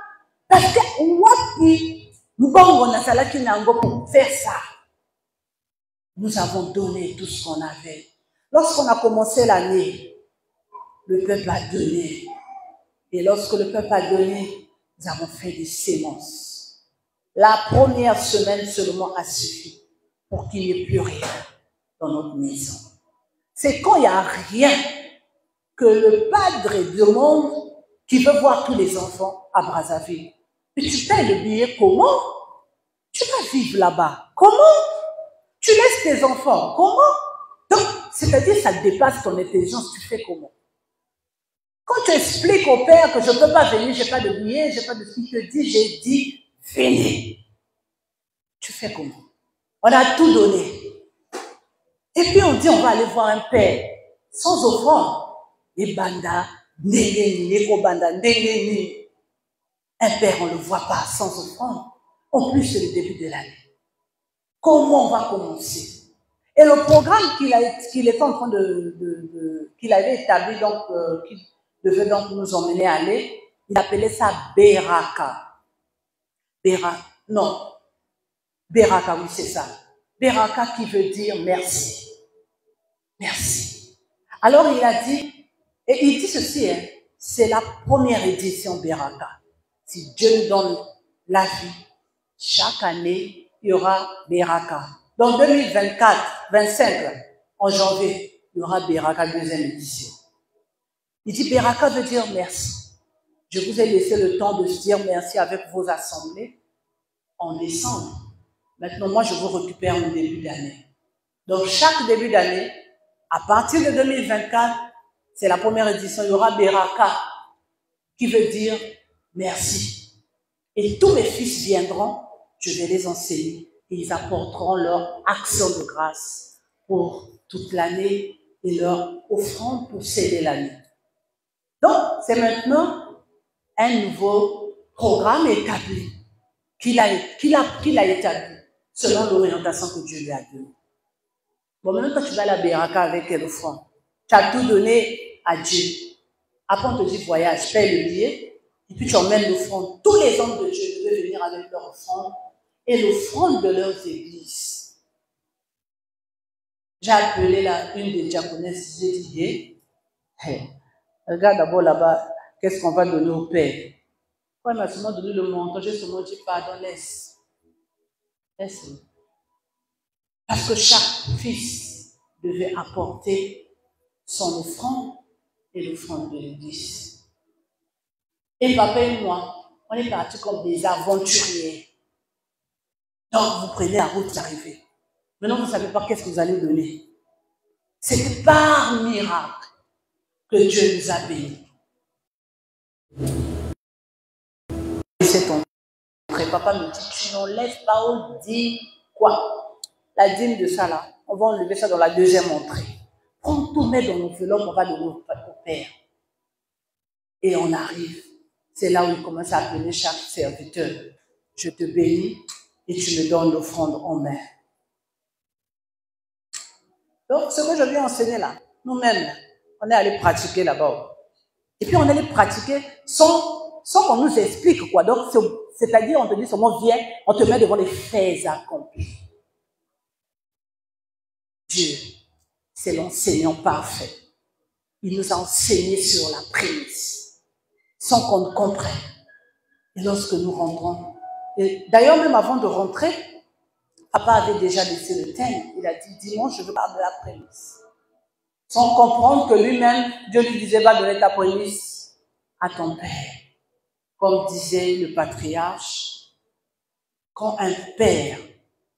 Parce que, wapi, nous pour faire ça. Nous avons donné tout ce qu'on avait. Lorsqu'on a commencé l'année, le peuple a donné. Et lorsque le peuple a donné, nous avons fait des sémences. La première semaine seulement a suffi pour qu'il n'y ait plus rien dans notre maison. C'est quand il n'y a rien que le padre demande qu'il veut voir tous les enfants à Brazzaville. Mais tu payes le billet comment? Tu vas vivre là-bas. Comment? Tu laisses tes enfants. Comment? Donc, c'est-à-dire, ça dépasse ton intelligence. Tu fais comment? Quand tu expliques au père que je ne peux pas venir, je n'ai pas de billet, je n'ai pas de ce qu'il te dit, j'ai dit, venez. Tu fais comment? On a tout donné. Et puis on dit, on va aller voir un père sans offrande. Et banda, un père, on ne le voit pas sans offrande. En plus, c'est le début de l'année. Comment on va commencer? Et le programme qu'il était en train qu'il avait établi, donc, qu'il devait donc nous emmener à aller, il appelait ça Beraka. Beraka, oui, c'est ça. Beraka qui veut dire merci. Merci. Alors il a dit, et il dit ceci, hein, c'est la première édition Beraka. Si Dieu nous donne la vie, chaque année, il y aura Beraka. Donc 2024, 25, en janvier, il y aura Beraka deuxième édition. Il dit Beraka veut dire merci. Je vous ai laissé le temps de se dire merci avec vos assemblées en décembre. Maintenant, moi, je vous récupère au début d'année. Donc, chaque début d'année, à partir de 2024, c'est la première édition, il y aura Beraka, qui veut dire merci. Et tous mes fils viendront, je vais les enseigner, et ils apporteront leur action de grâce pour toute l'année et leur offrande pour céder l'année. Donc, c'est maintenant un nouveau programme établi, qu'il a établi, selon l'orientation que Dieu lui a donnée. Bon, maintenant, quand tu vas à la Beraka avec l'offrande, tu as tout donné à Dieu. Après, on te dit voyage, paye le billet, et puis tu emmènes l'offrande. Tous les hommes de Dieu devaient venir avec leur offrande et l'offrande de leurs églises. J'ai appelé une des diaconesses, j'ai dit, hey, regarde d'abord là-bas, qu'est-ce qu'on va donner au Père? Quand il m'a seulement donné le montant, j'ai seulement dit, pardon, laisse. Laisse-le. Parce que chaque fils devait apporter son offrande et l'offrande de l'église. Et papa et moi, on est partis comme des aventuriers. Donc, vous prenez la route d'arrivée. Maintenant, vous ne savez pas qu'est-ce que vous allez donner. C'est par miracle que Dieu nous a bénis. Et c'est ton frère. Papa me dit, tu n'enlèves pas aux dîmes quoi? La dîme de ça là, on va enlever ça dans la deuxième entrée. Prends tout, mets dans nos enveloppe, on va donner au Père. Et on arrive. C'est là où il commence à appeler chaque serviteur. Je te bénis et tu me donnes l'offrande en main. Donc, ce que je viens enseigner là, nous-mêmes, on est allé pratiquer là-bas. Et puis, on est allé pratiquer sans qu'on nous explique quoi. Donc, c'est-à-dire, on te dit seulement, viens, on te met devant les faits accomplis. Dieu, c'est l'enseignant parfait. Il nous a enseigné sur la prémisse, sans qu'on ne comprenne. Et lorsque nous rentrons, d'ailleurs, même avant de rentrer, papa avait déjà laissé le thème. Il a dit, dimanche, je veux parler de la prémisse. Sans comprendre que lui-même, Dieu lui disait, va donner ta prémisse à ton père. Comme disait le patriarche, quand un père,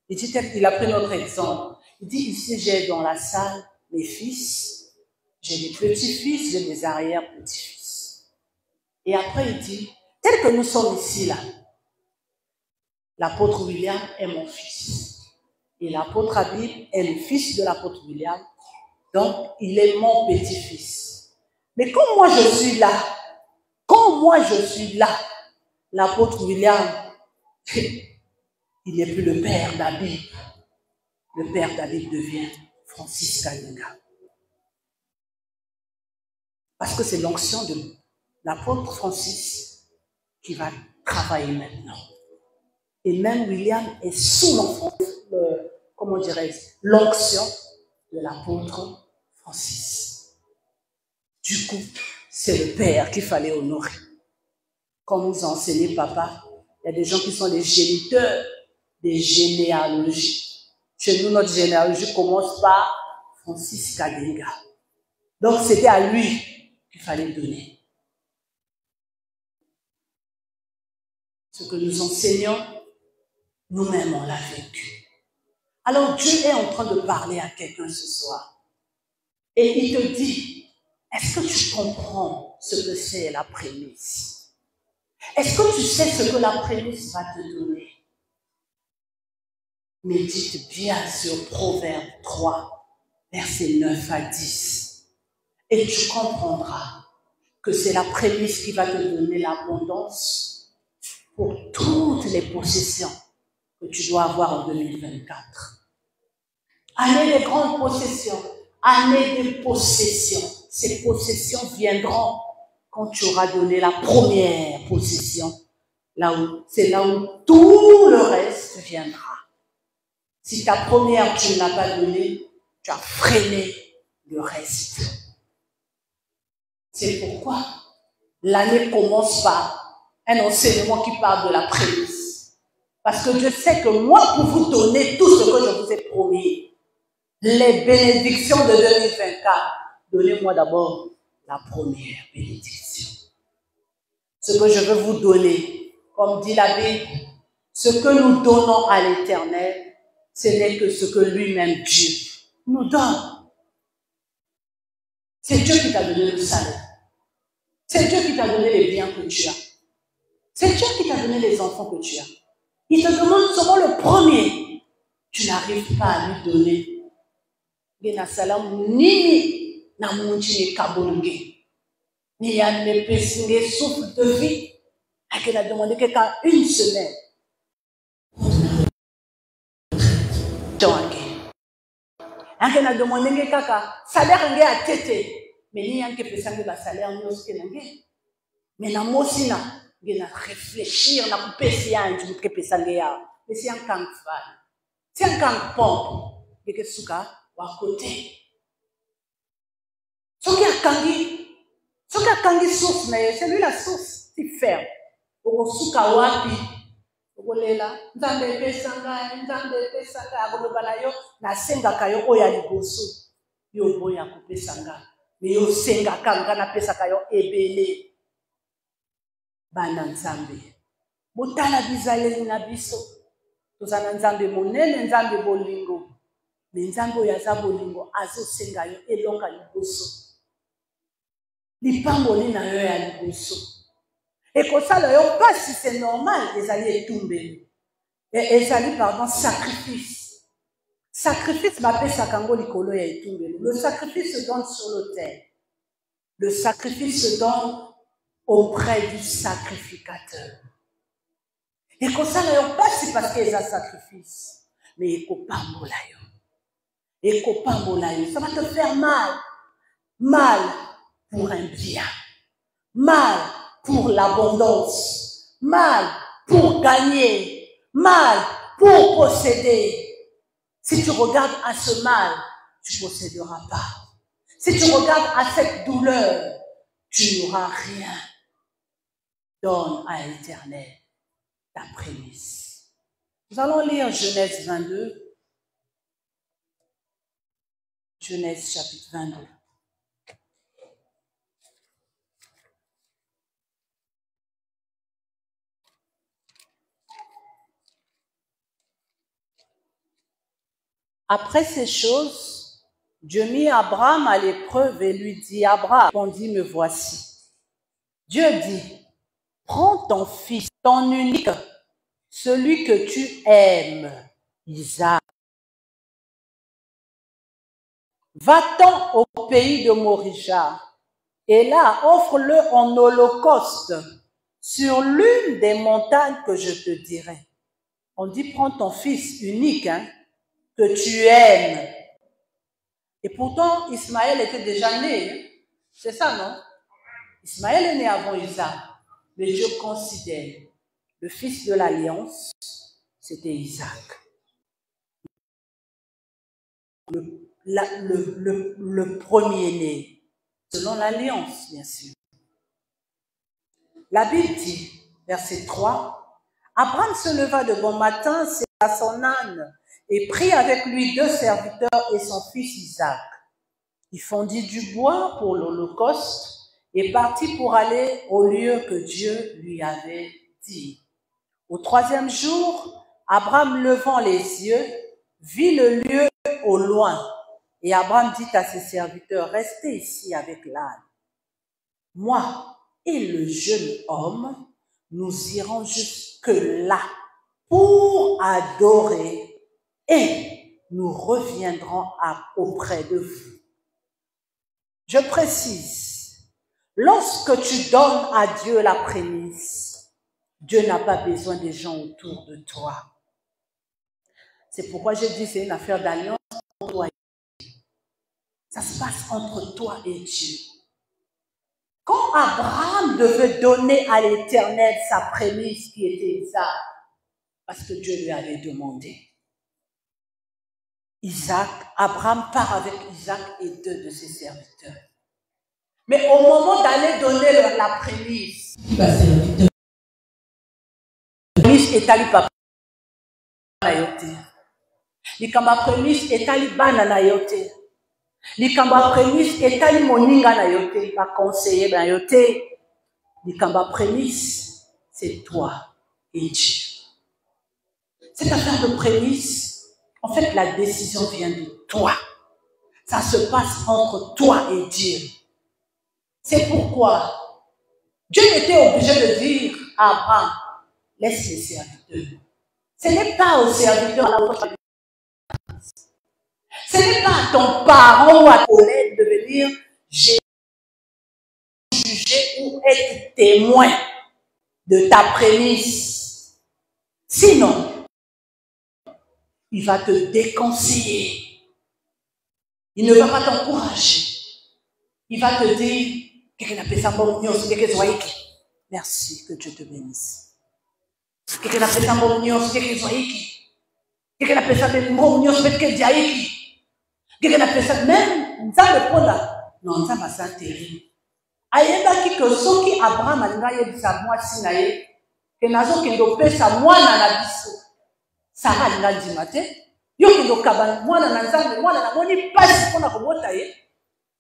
il a pris notre exemple, il dit, ici j'ai dans la salle mes fils, j'ai des petits-fils, j'ai des arrière-petits-fils. Et après il dit, tel que nous sommes ici là, l'apôtre William est mon fils. Et l'apôtre Habib est le fils de l'apôtre William. Donc, il est mon petit-fils. Mais quand moi je suis là, l'apôtre William, il n'est plus le père d'Habib. Le père d'Habib devient Francis Kalinga. Parce que c'est l'onction de l'apôtre Francis qui va travailler maintenant. Et même William est sous l'onction de l'apôtre Francis. Du coup, c'est le père qu'il fallait honorer. Comme nous a enseigné papa, il y a des gens qui sont les géniteurs des généalogies. Chez nous, notre généalogie commence par Francis Kalinga. Donc, c'était à lui qu'il fallait donner. Ce que nous enseignons, nous-mêmes, on l'a vécu. Alors, Dieu est en train de parler à quelqu'un ce soir. Et il te dit, est-ce que tu comprends ce que c'est la prémisse? Est-ce que tu sais ce que la prémisse va te donner? Médite bien sur Proverbe 3, versets 9 à 10. Et tu comprendras que c'est la prémisse qui va te donner l'abondance pour toutes les possessions que tu dois avoir en 2024. Année des grandes possessions, année des possessions. Ces possessions viendront quand tu auras donné la première possession. C'est là où tout le reste viendra. Si ta première, tu ne l'as pas donnée, tu as freiné le reste. C'est pourquoi l'année commence par un enseignement qui parle de la prémisse. Parce que je sais que moi, pour vous donner tout ce que je vous ai promis, les bénédictions de 2024, donnez-moi d'abord la première bénédiction. Ce que je veux vous donner, comme dit la Bible, ce que nous donnons à l'Éternel, ce n'est que ce que lui-même, Dieu, nous donne. C'est Dieu qui t'a donné le salaire. C'est Dieu qui t'a donné les biens que tu as. C'est Dieu qui t'a donné les enfants que tu as. Il te demande seulement le premier. Tu n'arrives pas à lui donner. Ni a ne pessingue souffle de vie. Elle a demandé quelqu'un une semaine. Elle a demandé quelqu'un salaire à tête. Mais il y a un pessingue la salaire mais na mosina ngena réfléchir na kupesi yanju mukepesanga ya mais c'est un camp fana c'est un camp pompe que suka wa côté soki akangi source mais c'est lui la source il ferme oko suka wapi okolela nzambe pesanga akoloba na yo nasengaka yo oya liboso yo boya kopesanga mais yo sengaka nga napesaka yo ebele. bana nzambe botala bizaleli na biso tozana nzambe monene nzambe bolingo me nzambe oyo aza bolingo azosenga yo elonga liboso lipamboli na yo ya liboso ekosala yo pasi c'est normal ezali etumbeli ezali pardon sacrifice bapesaka yango likolo ya etumbeli. Le sacrifice se donne sur l'autel, le sacrifice se donne auprès du sacrificateur. Ekosala yo pasi parce que eza sacrifice mais ekopambola yo. Ça va te faire mal pour un bien, mal pour l'abondance, mal pour gagner, mal pour posséder. Si tu regardes à ce mal, tu ne posséderas pas. Si tu regardes à cette douleur, tu n'auras rien. Donne à l'Éternel ta prémisse. Nous allons lire Genèse 22. Genèse chapitre 22. Après ces choses, Dieu mit Abraham à l'épreuve et lui dit, Abraham répondit, me voici. Dieu dit, prends ton fils, ton unique, celui que tu aimes, Isaac. Va-t'en au pays de Morija, et là, offre-le en holocauste sur l'une des montagnes que je te dirai. On dit, prends ton fils unique, que tu aimes. Et pourtant, Ismaël était déjà né. C'est ça, non? Ismaël est né avant Isaac. Mais Dieu considère le fils de l'alliance, c'était Isaac. Le premier-né, selon l'alliance, bien sûr. La Bible dit, verset 3, Abraham se leva de bon matin, serra son âne, et prit avec lui 2 serviteurs et son fils Isaac. Il fondit du bois pour l'holocauste et partit pour aller au lieu que Dieu lui avait dit. Au 3e jour, Abraham levant les yeux, vit le lieu au loin. Et Abraham dit à ses serviteurs, restez ici avec l'âne. Moi et le jeune homme, nous irons jusque là pour adorer et nous reviendrons auprès de vous. Je précise, lorsque tu donnes à Dieu la prémisse, Dieu n'a pas besoin des gens autour de toi. C'est pourquoi je dis c'est une affaire d'alliance entre toi et Dieu. Ça se passe entre toi et Dieu. Quand Abraham devait donner à l'Éternel sa prémisse qui était Isaac, parce que Dieu lui avait demandé, Abraham part avec Isaac et 2 de ses serviteurs. Mais au moment d'aller donner la prémisse, la prémisse est allée papa na yote. Likamba prémisse est allée bana na yote. Likamba prémisse est allée moninga na yote, pas conseiller na yote. Likamba prémisse, c'est toi et Dieu. Cette affaire de prémisse, en fait, la décision vient de toi. Ça se passe entre toi et Dieu. C'est pourquoi Dieu était obligé de dire à Abraham, laisse les serviteurs. Ce n'est pas aux serviteurs à la voix. Ce n'est pas à ton parent ou à ton collègue de venir juger ou être témoin de ta prémisse. Sinon, il va te déconseiller. Il ne va pas t'encourager. Il va te dire, merci, que Dieu te bénisse. Même, non, ça va s'intéresser. Ayebaki que soki Abraham alinga yebisa mwasi na ye ke nazo kendo pesa mwana na biso Sara alinga ndima te yo kendo kaba mwana na nzambe mwana na moni pasi mpona kobota ye.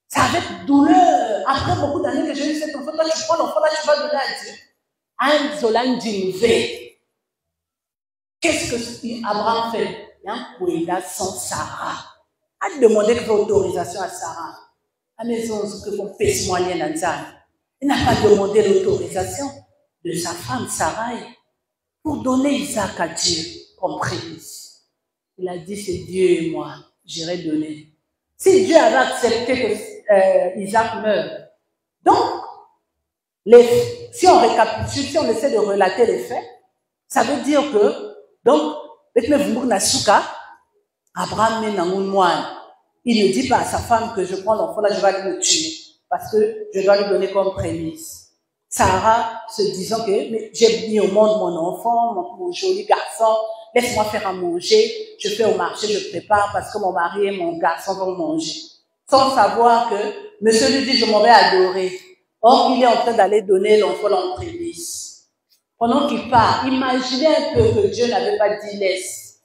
C'est avec douleur après beaucoup d'années que j'ai eu cet enfant. Toi tu prends l'enfant là, tu vas donner à Dieu. Qu'est-ce que Abraham fait? Il a sans Sarah. A demandé que l'autorisation à Sarah. À maison, que qu'on pèse moyen dans ça. Il n'a pas demandé l'autorisation de sa femme Sarai pour donner Isaac à Dieu comme prémisse. Il a dit, c'est Dieu et moi, j'irai donner. Si Dieu avait accepté que Isaac meure, donc, si on récapitule, si on essaie de relater les faits, ça veut dire que, donc, Abraham met dans une moine. Il ne dit pas à sa femme que je prends l'enfant là, je vais aller le tuer, parce que je dois lui donner comme prémisse. Sarah, se disant que j'ai mis au monde mon enfant, mon joli garçon, laisse-moi faire à manger, je fais au marché, je prépare parce que mon mari et mon garçon vont manger. Sans savoir que monsieur lui dit, je m'en vais adorer. Or, il est en train d'aller donner l'enfant en prémisse. Pendant qu'il part, imaginez un peu que Dieu n'avait pas dit laisse.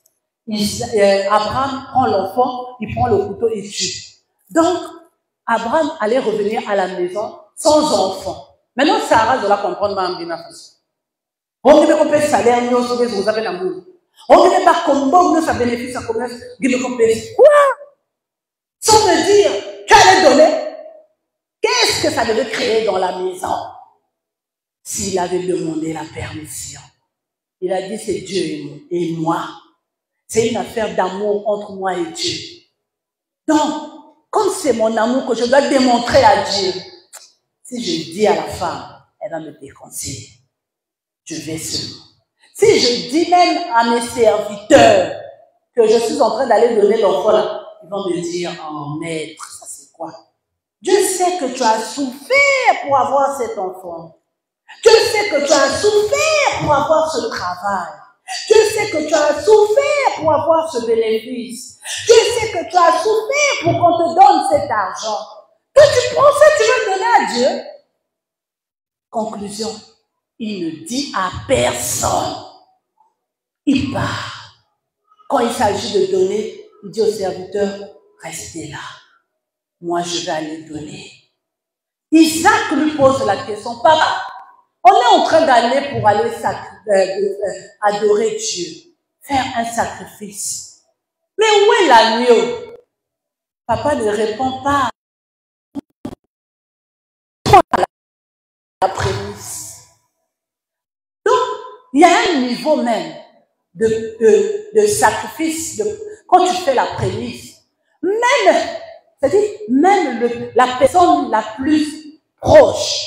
Abraham prend l'enfant, il prend le couteau et tue. Donc, Abraham allait revenir à la maison sans enfant. Maintenant, Sarah doit comprendre ma façon. On ne peut pas faire salaire, nous sommes vous avez l'amour. On ne peut pas comprendre ça bénéfice à commerce, quoi? Sans me dire, tu allais donner. Qu'est-ce que ça devait créer dans la maison? S'il avait demandé la permission. Il a dit, c'est Dieu et moi. C'est une affaire d'amour entre moi et Dieu. Donc, comme c'est mon amour que je dois démontrer à Dieu, si je dis à la femme, elle va me déconseiller. Je vais seulement. Si je dis même à mes serviteurs que je suis en train d'aller donner l'enfant là, ils vont me dire, oh maître, ça c'est quoi? Dieu sait que tu as souffert pour avoir cet enfant. Dieu sait que tu as souffert pour avoir ce travail. Dieu sait que tu as souffert pour avoir ce bénéfice. Dieu sait que tu as souffert pour qu'on te donne cet argent. Que tu penses que tu veux donner à Dieu? Conclusion, il ne dit à personne. Il part. Quand il s'agit de donner, il dit au serviteur, restez là. Moi, je vais aller donner. Isaac lui pose la question, papa, on est en train d'aller pour aller adorer Dieu, faire un sacrifice. Mais où est l'agneau? Papa ne répond pas à la prémisse. Donc, il y a un niveau même de sacrifice quand tu fais la prémisse. Même, c'est-à-dire, même la personne la plus proche,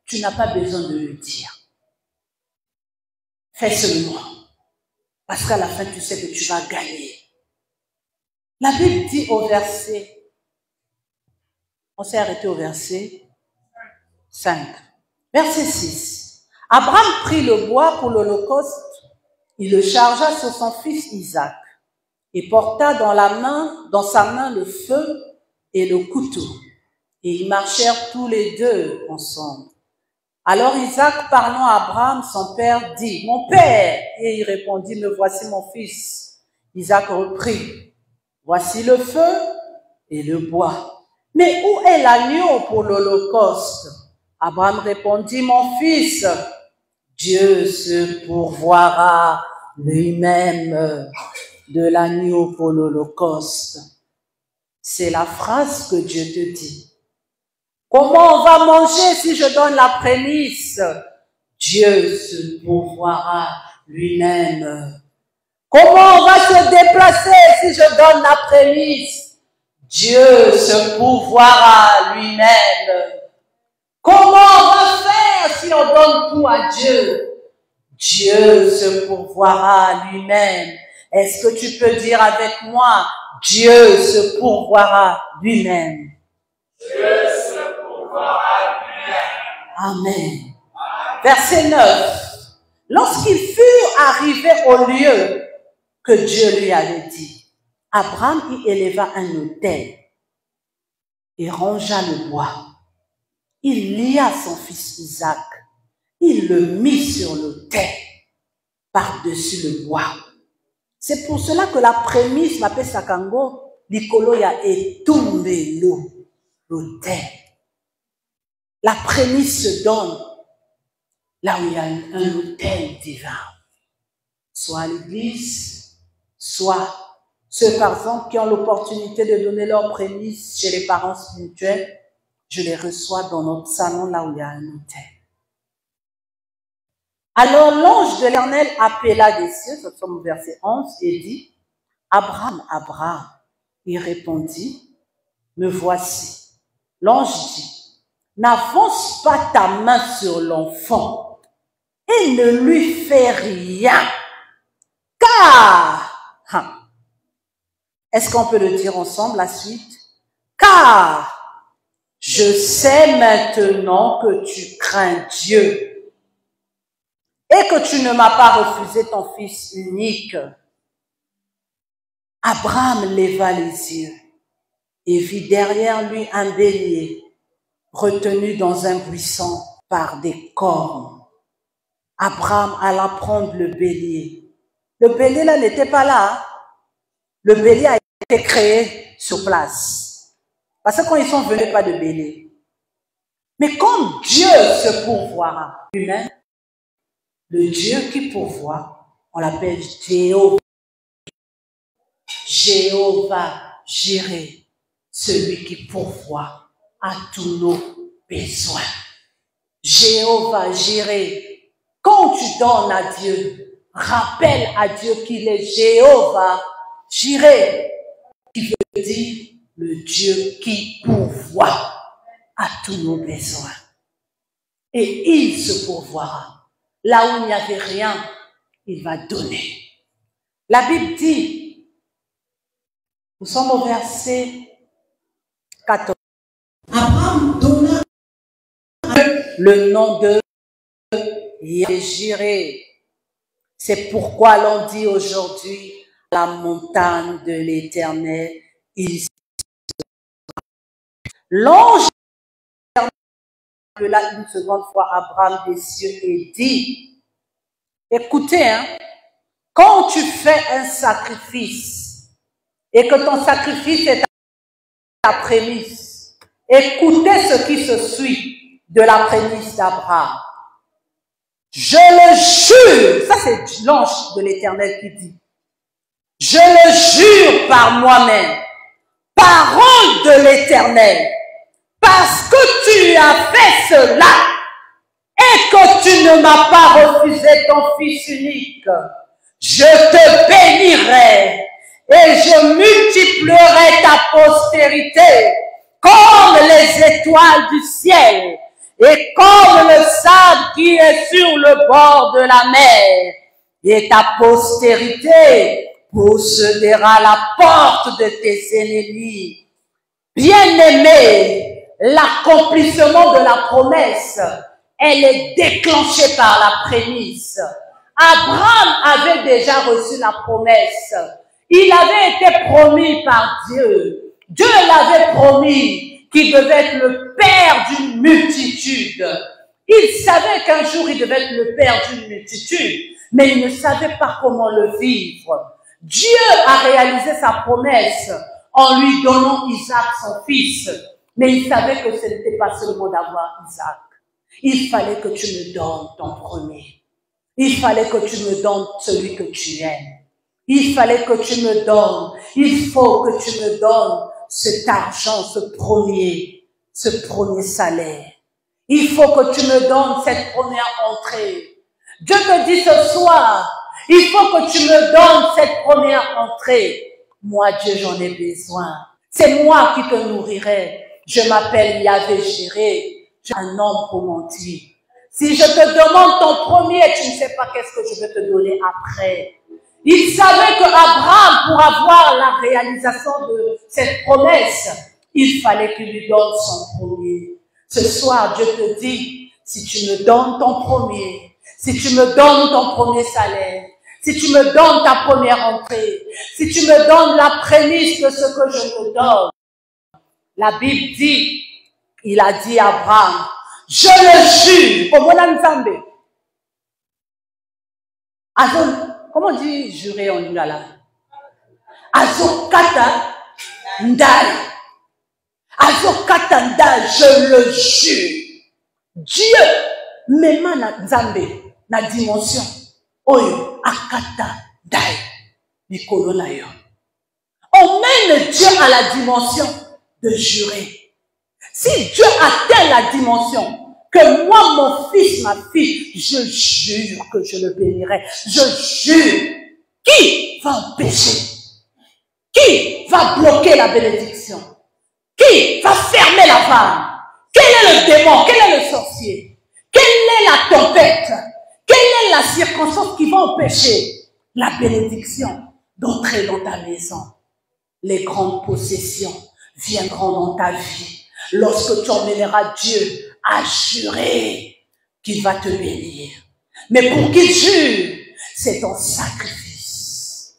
tu n'as pas besoin de le dire. Fais seulement. Parce qu'à la fin, tu sais que tu vas gagner. La Bible dit au verset, on s'est arrêté au verset 5. Verset 6. Abraham prit le bois pour l'holocauste, il le chargea sur son fils Isaac et porta dans sa main le feu et le couteau. Et ils marchèrent tous les deux ensemble. Alors Isaac, parlant à Abraham, son père, dit, « Mon père !» Et il répondit, « Me voici mon fils. » Isaac reprit, « Voici le feu et le bois. Mais où est l'agneau pour l'holocauste ?» Abraham répondit, « Mon fils, Dieu se pourvoira lui-même de l'agneau pour l'holocauste. » C'est la phrase que Dieu te dit. Comment on va manger si je donne la prémisse? Dieu se pourvoira lui-même. Comment on va se déplacer si je donne la prémisse? Dieu se pourvoira lui-même. Comment on va faire si on donne tout à Dieu? Dieu se pourvoira lui-même. Est-ce que tu peux dire avec moi, Dieu se pourvoira lui-même? Dieu se pourvoira lui-même. Amen. Verset 9. Lorsqu'ils furent arrivés au lieu que Dieu lui avait dit, Abraham y éleva un autel et rangea le bois. Il lia son fils Isaac. Il le mit sur l'autel par-dessus le bois. C'est pour cela que la prémisse m'appelle Sakango, Likolo ya etumbe l'autel. La prémisse se donne là où il y a un autel divin. Soit à l'église, soit ceux, par exemple, qui ont l'opportunité de donner leurs prémices chez les parents spirituels, je les reçois dans notre salon, là où il y a un autel. Alors l'ange de l'Éternel appela des cieux, nous sommes au verset 11, et dit, Abraham, Abraham. Il répondit, me voici. L'ange dit, n'avance pas ta main sur l'enfant et ne lui fais rien, car, est-ce qu'on peut le dire ensemble la suite? Car je sais maintenant que tu crains Dieu et que tu ne m'as pas refusé ton fils unique. Abraham leva les yeux et vit derrière lui un bélier retenu dans un buisson par des cornes. Abraham alla prendre le bélier. Le bélier là n'était pas là. Hein? Le bélier a été créé sur place. Parce que quand ils sont venus, pas de bélier. Mais comme Dieu se pourvoira lui-même, le Dieu qui pourvoit, on l'appelle Jéhovah. Jéhovah Jireh, celui qui pourvoit à tous nos besoins. Jéhovah Jireh, quand tu donnes à Dieu, rappelle à Dieu qu'il est Jéhovah Jireh, qui veut dire le Dieu qui pourvoit à tous nos besoins. Et il se pourvoira. Là où il n'y avait rien, il va donner. La Bible dit, nous sommes au verset 14. Abraham donna le nom de Jireh. C'est pourquoi l'on dit aujourd'hui, la montagne de l'Éternel, il l'ange appela une seconde fois Abraham des cieux et dit, écoutez, quand tu fais un sacrifice et que ton sacrifice est ta prémisse, écoutez ce qui se suit de la prémisse d'Abraham. Je le jure, ça c'est l'ange de l'Éternel qui dit, je le jure par moi-même, parole de l'Éternel, parce que tu as fait cela et que tu ne m'as pas refusé ton fils unique, je te bénirai et je multiplierai ta postérité comme les étoiles du ciel et comme le sable qui est sur le bord de la mer. Et ta postérité possédera la porte de tes ennemis. Bien-aimé, l'accomplissement de la promesse, elle est déclenchée par la prémisse. Abraham avait déjà reçu la promesse. Il avait été promis par Dieu. Dieu l'avait promis qu'il devait être le père d'une multitude. Il savait qu'un jour il devait être le père d'une multitude, mais il ne savait pas comment le vivre. Dieu a réalisé sa promesse en lui donnant Isaac, son fils. Mais il savait que ce n'était pas seulement d'avoir Isaac. Il fallait que tu me donnes ton premier. Il fallait que tu me donnes celui que tu aimes. Il fallait que tu me donnes. Il faut que tu me donnes cet argent, ce premier salaire. Il faut que tu me donnes cette première entrée. Dieu te dit ce soir, il faut que tu me donnes cette première entrée. Moi, Dieu, j'en ai besoin. C'est moi qui te nourrirai. Je m'appelle Yahvé Jireh. J'ai un homme pour mentir. Si je te demande ton premier, tu ne sais pas qu'est-ce que je vais te donner après. Il savait que Abraham, pour avoir la réalisation de cette promesse, il fallait qu'il lui donne son premier. Ce soir, Dieu te dit, si tu me donnes ton premier, si tu me donnes ton premier salaire, si tu me donnes ta première entrée, si tu me donnes la prémisse de ce que je te donne, la Bible dit, il a dit à Abraham, je le jure, comment on dit jurer en lingala? Azokata ndai. Azokata ndai, je le jure. Dieu Mema na Nzambe, na dimension, oyo, akata, dai, mikolo na yo. On mène Dieu à la dimension de jurer. Si Dieu atteint la dimension que moi, mon fils, ma fille, je jure que je le bénirai. Je jure. Qui va empêcher? Qui va bloquer la bénédiction? Qui va fermer la vanne? Quel est le démon? Quel est le sorcier? Quelle est la tempête? Quelle est la circonstance qui va empêcher la bénédiction d'entrer dans ta maison? Les grandes possessions viendront dans ta vie lorsque tu emmèneras Dieu à jurer qu'il va te bénir. Mais pour qu'il jure, c'est ton sacrifice.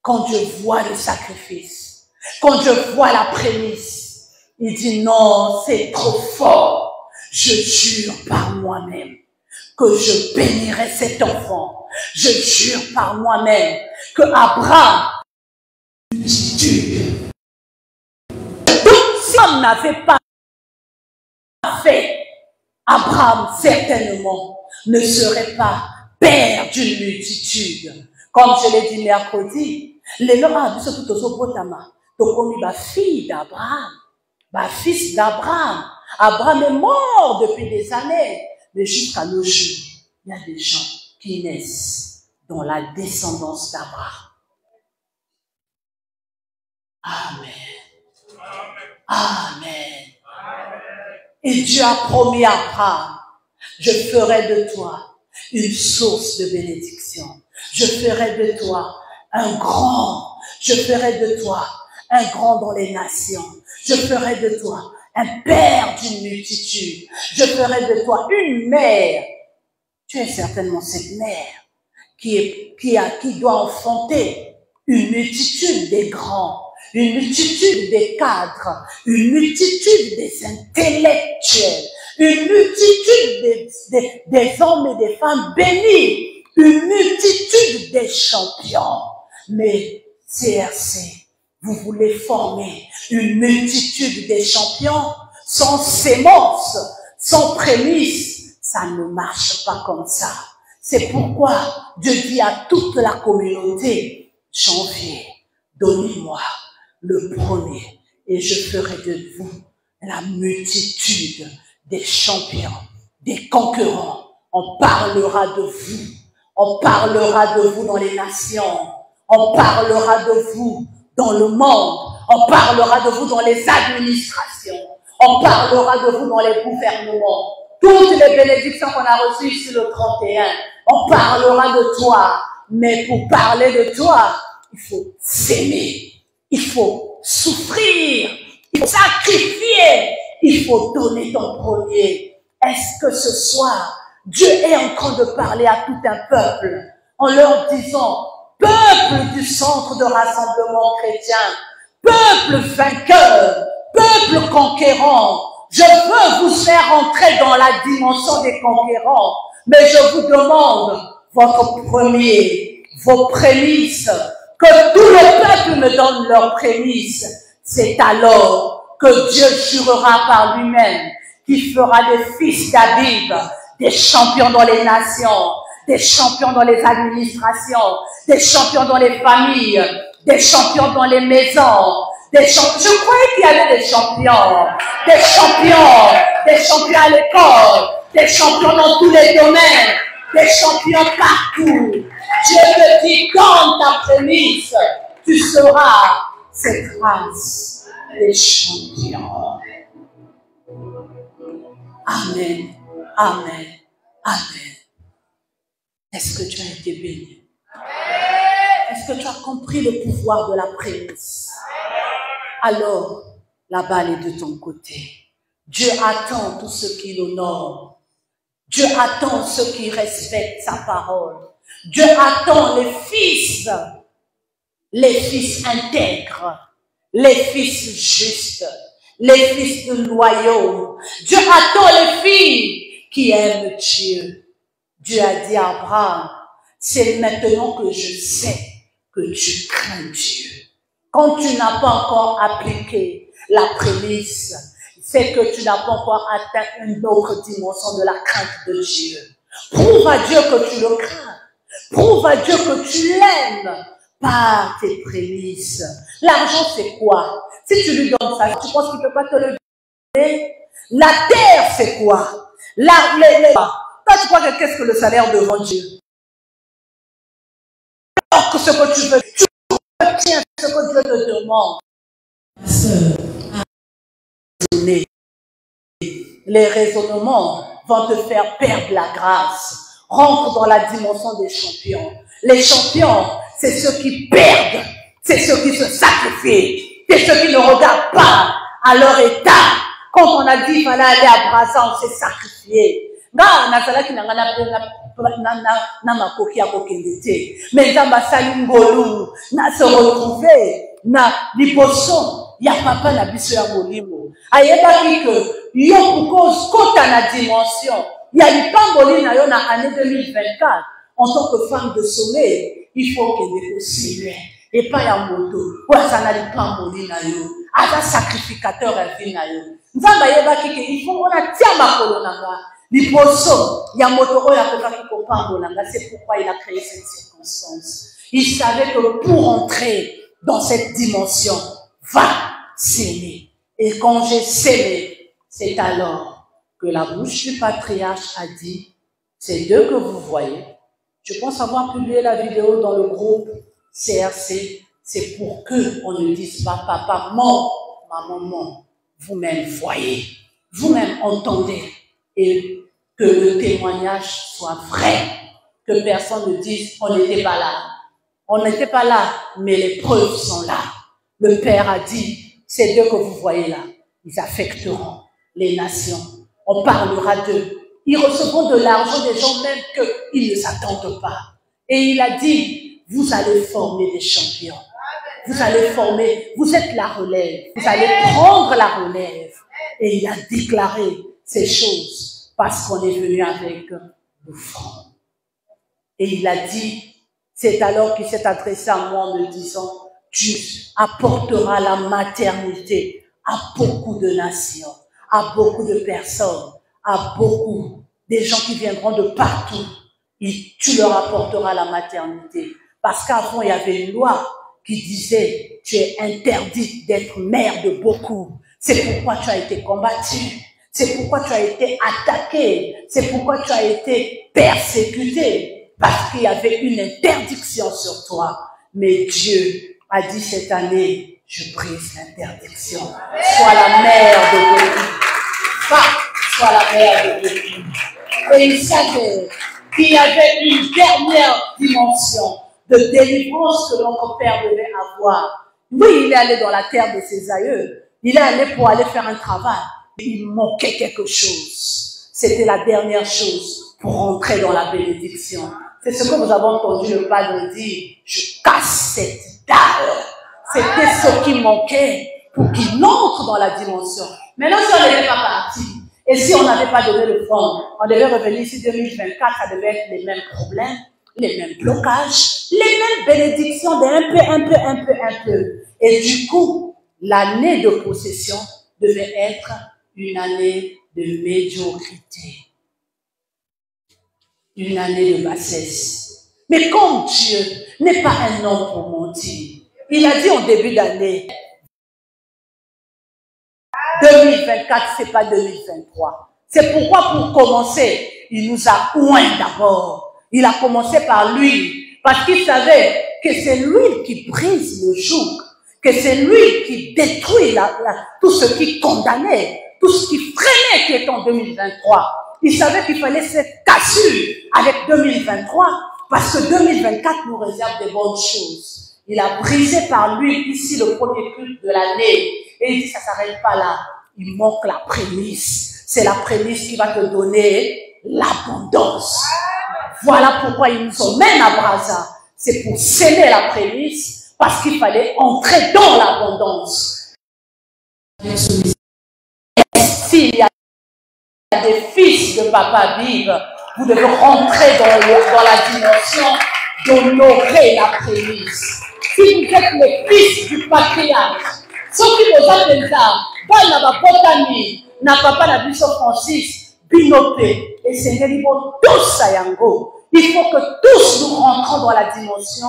Quand Dieu voit le sacrifice, quand Dieu voit la prémisse, il dit non, c'est trop fort. Je jure par moi-même que je bénirai cet enfant. Je jure par moi-même que Abraham, donc si on n'avait pas fait, Abraham certainement ne serait pas père d'une multitude. Comme je l'ai dit mercredi, les gens sont tout au Botama. Donc on est fille d'Abraham, fils d'Abraham. Abraham est mort depuis des années, mais jusqu'à nos jours, il y a des gens qui naissent dans la descendance d'Abraham. Amen. Amen. Et Dieu a promis à Abraham, je ferai de toi une source de bénédiction. Je ferai de toi un grand. Je ferai de toi un grand dans les nations. Je ferai de toi un père d'une multitude. Je ferai de toi une mère. Tu es certainement cette mère qui doit enfanter une multitude des grands, une multitude des cadres, une multitude des intellectuels, une multitude des hommes et des femmes bénis, une multitude des champions. Mais CRC, vous voulez former une multitude des champions sans sémence, sans prémisse, ça ne marche pas comme ça. C'est pourquoi Dieu dit à toute la communauté, janvier, donnez-moi le premier et je ferai de vous la multitude des champions, des conquérants. On parlera de vous. On parlera de vous dans les nations. On parlera de vous dans le monde. On parlera de vous dans les administrations. On parlera de vous dans les gouvernements. Toutes les bénédictions qu'on a reçues ici le 31, on parlera de toi. Mais pour parler de toi, il faut s'aimer. Il faut souffrir. Il faut sacrifier. Il faut donner ton premier. Est-ce que ce soir, Dieu est en train de parler à tout un peuple en leur disant, peuple du centre de rassemblement chrétien, peuple vainqueur, peuple conquérant, je veux vous faire entrer dans la dimension des conquérants, mais je vous demande votre premier, vos prémices, que tout le peuple me donne leurs prémices. C'est alors que Dieu jurera par lui-même qu'il fera des fils d'Abib, des champions dans les nations, des champions dans les administrations, des champions dans les familles, des champions dans les maisons, des champions. Je croyais qu'il y avait des champions à l'école, des champions dans tous les domaines, des champions partout. Dieu me dit, dans ta prémisse, tu seras cette race des champions. Amen, amen, amen. Est-ce que tu as été béni? Est-ce que tu as compris le pouvoir de la prémisse? Alors, la balle est de ton côté. Dieu attend tous ceux qui l'honorent. Dieu attend ceux qui respectent sa parole. Dieu attend les fils intègres, les fils justes, les fils loyaux. Dieu attend les filles qui aiment Dieu. Dieu a dit à Abraham, c'est maintenant que je sais que tu crains Dieu. Quand tu n'as pas encore appliqué la prémisse, c'est que tu n'as pas encore atteint une autre dimension de la crainte de Dieu. Prouve à Dieu que tu le crains. Prouve à Dieu que tu l'aimes par tes prémices. L'argent, c'est quoi? Si tu lui donnes ça, tu penses qu'il ne peut pas te le donner? La terre, c'est quoi? Toi, tu crois que qu'est-ce que le salaire devant Dieu? Alors que ce que tu veux, tu retiens ce que Dieu te demande. Les raisonnements vont te faire perdre la grâce. Rentre dans la dimension des champions. Les champions, c'est ceux qui perdent, c'est ceux qui se sacrifient, c'est ceux qui ne regardent pas à leur état. Quand on a dit qu'il fallait aller à Brazza, on s'est sacrifié. Mais se retrouver na liposo ya papa na biso ya molimo ayebaki que yo pour kota na dimension ya lipamboli na yo na année 2024 en tant que femme de sommeil il faut que des Seigneur et pas ya moto kwa na lipamboli na yo ata sacrificateur ya vie na yo nzamba ayebaki que il faut on a tia makolo na nga liposo ya moto oyo akokaki kopambola nga. C'est pourquoi il a créé cette circonstance. Il savait que pour entrer dans cette dimension, va s'aimer. Et quand j'ai s'aimé, c'est alors que la bouche du patriarche a dit, ces deux que vous voyez, je pense avoir publié la vidéo dans le groupe CRC, c'est pour que on ne dise pas papa ment, maman ment. Vous-même voyez, vous-même entendez, et que le témoignage soit vrai, que personne ne dise on n'était pas là. On n'était pas là, mais les preuves sont là. Le Père a dit, ces deux que vous voyez là, ils affecteront les nations. On parlera d'eux. Ils recevront de l'argent des gens même qu'ils ne s'attendent pas. Et il a dit, vous allez former des champions. Vous allez former, vous êtes la relève. Vous allez prendre la relève. Et il a déclaré ces choses parce qu'on est venu avec le front. Et il a dit, c'est alors qu'il s'est adressé à moi en me disant, tu apporteras la maternité à beaucoup de nations, à beaucoup de personnes, à beaucoup des gens qui viendront de partout. Et tu leur apporteras la maternité. Parce qu'avant, il y avait une loi qui disait, tu es interdite d'être mère de beaucoup. C'est pourquoi tu as été combattu. C'est pourquoi tu as été attaqué. C'est pourquoi tu as été persécuté. Parce qu'il y avait une interdiction sur toi. Mais Dieu a dit cette année, je brise l'interdiction. Sois la mère de beaucoup. Sois la mère de beaucoup. Et il savait qu'il y avait une dernière dimension de délivrance que notre Père devait avoir. Oui, il est allé dans la terre de ses aïeux. Il est allé pour aller faire un travail. Il manquait quelque chose. C'était la dernière chose pour entrer dans la bénédiction. C'est ce que vous avez entendu le Padre dire. Je casse cette dalle. C'était ce qui manquait pour qu'il entre dans la dimension. Maintenant, si on n'était pas parti, et si on n'avait pas donné le fond, on devait revenir ici 2024, ça devait être les mêmes problèmes, les mêmes blocages, les mêmes bénédictions un peu. Et du coup, l'année de possession devait être une année de médiocrité. Une année de bassesse. Mais comme Dieu n'est pas un homme pour mentir, il a dit en début d'année, 2024, c'est pas 2023. C'est pourquoi pour commencer, il nous a oint d'abord. Il a commencé par lui, parce qu'il savait que c'est lui qui brise le joug, que c'est lui qui détruit tout ce qui condamnait, tout ce qui freinait qui est en 2023. Il savait qu'il fallait cette cassure avec 2023 parce que 2024 nous réserve des bonnes choses. Il a brisé par lui ici le premier culte de l'année et il dit ça s'arrête pas là. Il manque la prémisse. C'est la prémisse qui va te donner l'abondance. Voilà pourquoi ils nous emmènent à Brazza. C'est pour sceller la prémisse parce qu'il fallait entrer dans l'abondance. S'il y a des fils de Papa Bible, vous devez rentrer dans la dimension d'honorer la prémisse. Si vous êtes les fils du patriarche, ceux qui vous appellent ça, Paul n'a pas botani, n'a pas la Bible Francis, Binopé, et Seigneur, tous Sayango. Il faut que tous nous rentrons dans la dimension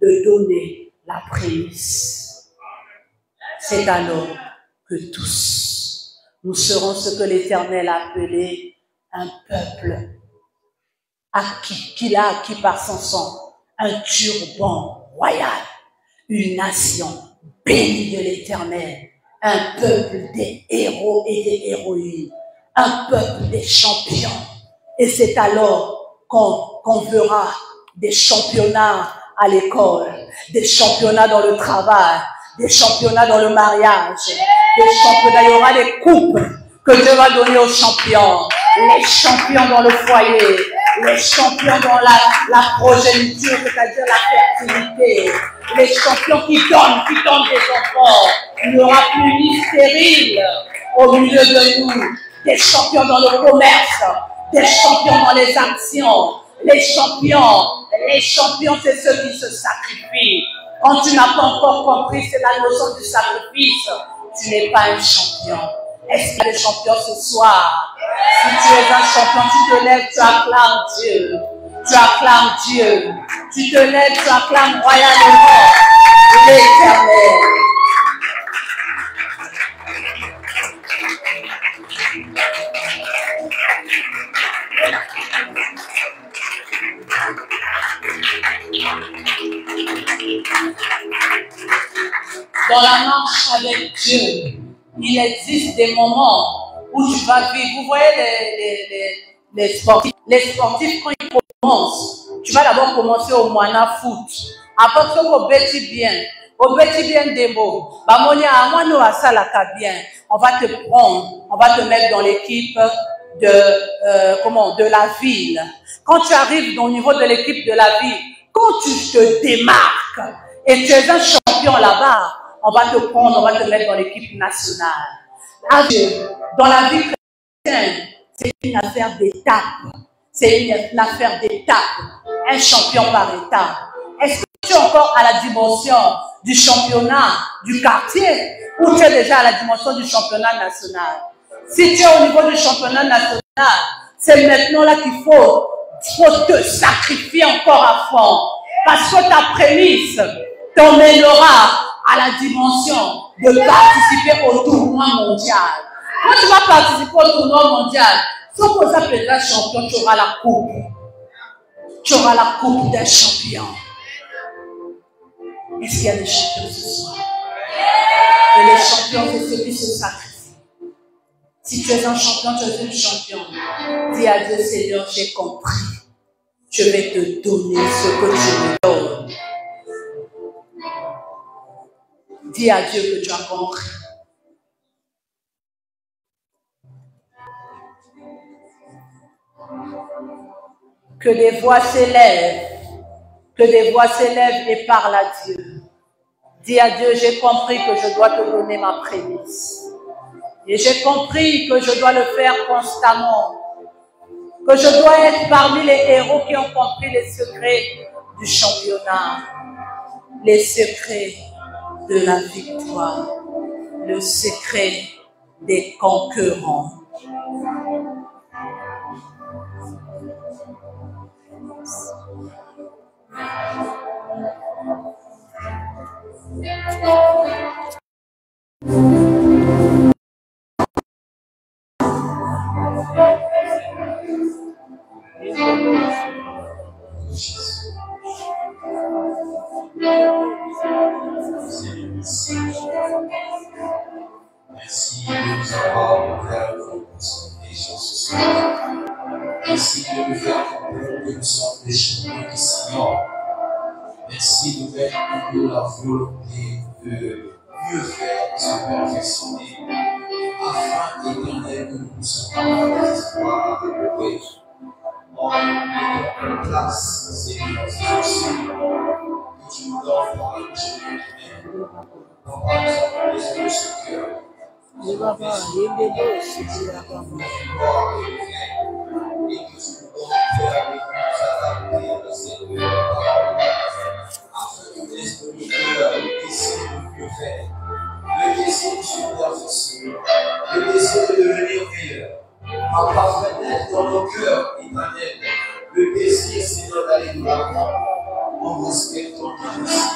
de donner la prémisse. C'est alors que tous, nous serons ce que l'Éternel a appelé un peuple qu'il a acquis par son sang, un turban royal, une nation bénie de l'Éternel, un peuple des héros et des héroïnes, un peuple des champions. Et c'est alors qu'on verra des championnats à l'école, des championnats dans le travail, des championnats dans le mariage, des championnats, il y aura des coupes que Dieu va donner aux champions, les champions dans le foyer, les champions dans la progéniture, c'est-à-dire la fertilité, les champions qui donnent des enfants. Il n'y aura plus ni stérile au milieu de nous, des champions dans le commerce, des champions dans les actions, les champions, c'est ceux qui se sacrifient. Quand tu n'as pas encore compris, c'est la notion du sacrifice, tu n'es pas un champion. Est-ce qu'il y a des champions ce soir? Si tu es un champion, tu te lèves, tu acclames Dieu. Tu acclames Dieu. Tu te lèves, tu acclames royalement l'Éternel. Dans la marche avec Dieu, il existe des moments où tu vas vivre. Vous voyez les sportifs. Les sportifs, quand ils commencent, tu vas d'abord commencer au Moana Foot. Après, tu vas au Betty Bien. Au Betty Bien Demo. Bien. On va te prendre, on va te mettre dans l'équipe de la ville. Quand tu arrives au niveau de l'équipe de la ville, quand tu te démarques et tu es un champion là-bas, on va te prendre, on va te mettre dans l'équipe nationale. Dans la vie chrétienne, c'est une affaire d'étape. C'est une affaire d'étape. Un champion par étape. Est-ce que tu es encore à la dimension du championnat du quartier ou tu es déjà à la dimension du championnat national? Si tu es au niveau du championnat national, c'est maintenant là qu'il faut te sacrifier encore à fond. Parce que ta prémisse t'emmènera à la dimension de participer au tournoi mondial. Quand tu vas participer au tournoi mondial, sauf que ça peut être champion, tu auras la coupe. Tu auras la coupe d'un champion. Est-ce qu'il y a des champions ce soir? Et les champions, c'est ceux qui se sacrifient. Si tu es un champion, tu es une championne. Dis à Dieu, Seigneur, j'ai compris. Je vais te donner ce que tu me donnes. Dis à Dieu que tu as compris. Que des voix s'élèvent. Que des voix s'élèvent et parlent à Dieu. Dis à Dieu, j'ai compris que je dois te donner ma prémisse. Et j'ai compris que je dois le faire constamment. Que je dois être parmi les héros qui ont compris les secrets du championnat. Les secrets de la victoire. Le secret des conquérants. Merci de nous avoir ouvert notre vision ce soir. Merci de nous faire comprendre que nous sommes des chemins qui s'ignorent. Merci de mettre en nous la volonté de mieux faire et se perfectionner, afin éternel que nous puissions avoir des espoirs de paix. En mettant en place ces instructions que tu nous donnes par la bouche de notre Père. Par exemple, les yeux de ce cœur. Et que tu nous donnes faire avec nous adapter à cette afin que l'esprit de cœur décide de mieux faire, de désir de se perfectionner, le désir de devenir meilleur. Papa, fais naître dans nos cœurs, éternel, le désir, Seigneur, d'aller de l'avant, en respectant tes désirs,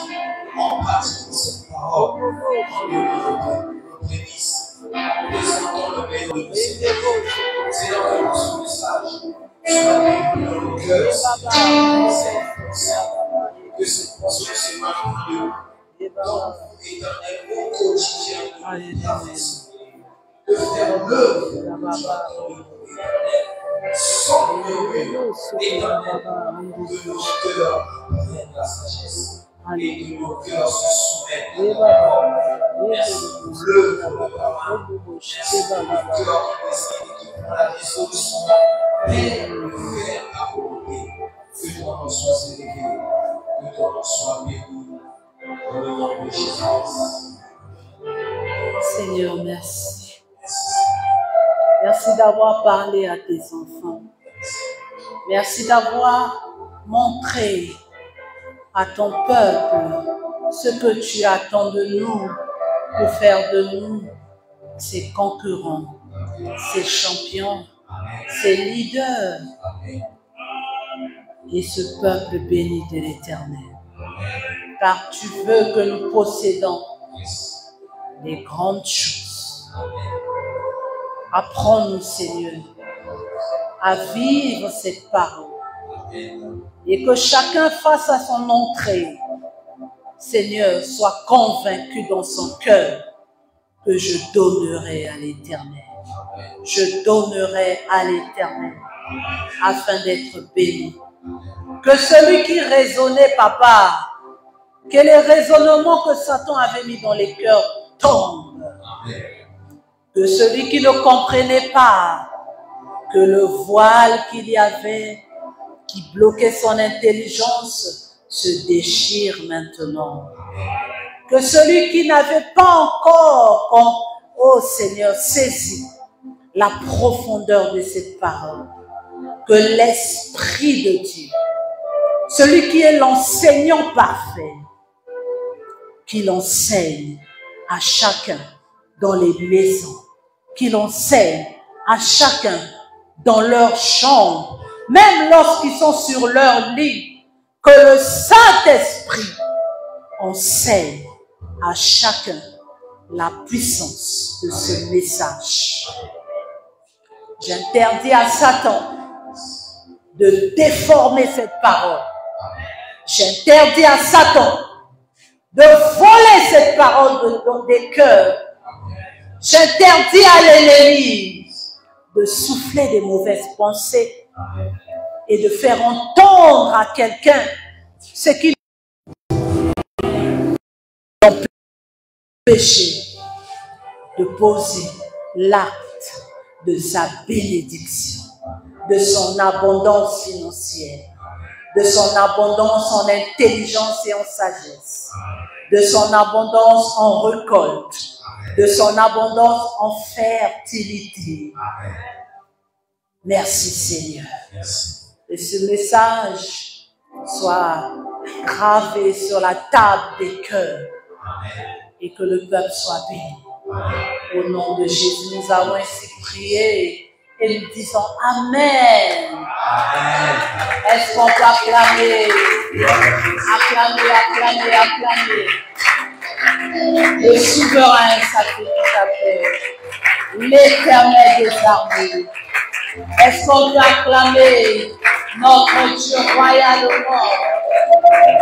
en pratiquant cette parole, en donnant nos prémices, en présentant le meilleur de nous, Seigneur. Seigneur, que ce message soit vécu dans nos cœurs, Seigneur, que cette pensée se marie de nous. Donc, éternel, au quotidien de nous perfectionner, de faire l'œuvre que tu attends de nous, éternel, sans murmure, éternel, que nos cœurs apprennent la sagesse et que nos cœurs se soumettent à la parole. Merci pour l'œuvre de ta main. Merci pour le cœur qui décide et qui prend la résolution de faire ta volonté. Que ton nom soit célébré, que ton nom soit béni. Au nom de Jésus. Seigneur, merci. Merci d'avoir parlé à tes enfants. Merci d'avoir montré à ton peuple ce que tu attends de nous pour faire de nous ses concurrents, ses champions, ses leaders et ce peuple béni de l'Éternel. Car tu veux que nous possédons les grandes choses. Apprends-nous, Seigneur, à vivre cette parole et que chacun face à son entrée, Seigneur, soit convaincu dans son cœur que je donnerai à l'Éternel. Je donnerai à l'Éternel afin d'être béni. Que celui qui raisonnait, papa, que les raisonnements que Satan avait mis dans les cœurs tombent. Que celui qui ne comprenait pas que le voile qu'il y avait qui bloquait son intelligence se déchire maintenant. Que celui qui n'avait pas encore, oh Seigneur, saisi la profondeur de cette parole, que l'Esprit de Dieu, celui qui est l'enseignant parfait, qu'il enseigne à chacun dans les maisons, qu'il enseigne à chacun dans leur chambre, même lorsqu'ils sont sur leur lit, que le Saint-Esprit enseigne à chacun la puissance de ce message. J'interdis à Satan de déformer cette parole. J'interdis à Satan de voler cette parole des cœurs. J'interdis à l'ennemi de souffler des mauvaises pensées et de faire entendre à quelqu'un ce qu'il a empêché de poser l'acte de sa bénédiction, de son abondance financière, de son abondance en intelligence et en sagesse, de son abondance en récolte, de son abondance en fertilité. Merci Seigneur. Que ce message soit gravé sur la table des cœurs et que le peuple soit béni. Au nom de Jésus, nous avons ainsi prié et nous disons Amen. Amen. Est-ce qu'on peut acclamer? Acclamer, acclamer, acclamer. Le souverain sacrificateur, l'Éternel des armées. Est-ce qu'on peut acclamer notre Dieu royalement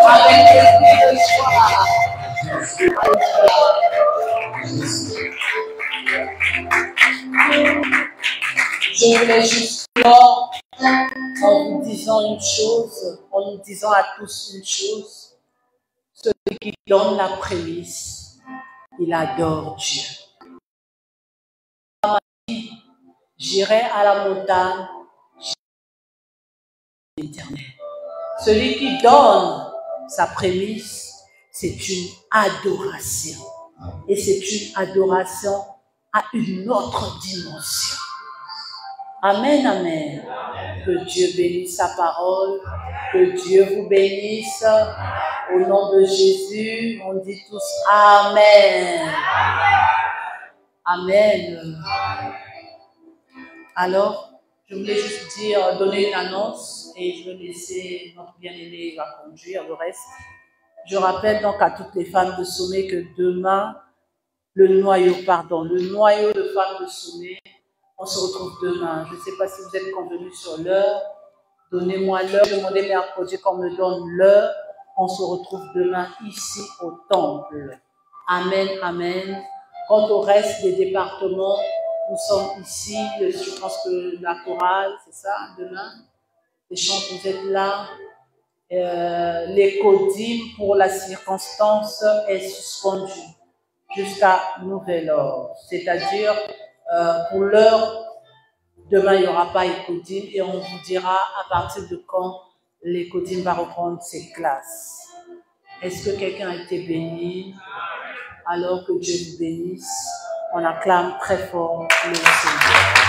avec des cris de joie? Je voulais juste clore en vous disant une chose, en nous disant à tous une chose. Celui qui donne la prémisse, il adore Dieu. J'irai à la montagne, l'Éternel. Celui qui donne sa prémisse, c'est une adoration. Et c'est une adoration à une autre dimension. Amen, amen. Que Dieu bénisse sa parole. Que Dieu vous bénisse. Au nom de Jésus, on dit tous Amen. Amen. Alors, je voulais juste dire, donner une annonce et je vais laisser notre bien-aimé va conduire le reste. Je rappelle donc à toutes les femmes de Sommet que demain, le noyau de femmes de Sommet, on se retrouve demain. Je ne sais pas si vous êtes convenus sur l'heure. Donnez-moi l'heure, demandez mercredi qu'on me donne l'heure. On se retrouve demain ici au temple. Amen, amen. Quant au reste des départements, nous sommes ici. Je pense que la chorale, c'est ça, demain. Les chants, vous êtes là. Les codimes pour la circonstance est suspendu jusqu'à nouvel ordre. C'est-à-dire, pour l'heure, demain, il n'y aura pas Écodime et on vous dira à partir de quand l'Écodime va reprendre ses classes. Est-ce que quelqu'un a été béni? Alors que Dieu vous bénisse, on acclame très fort le Seigneur.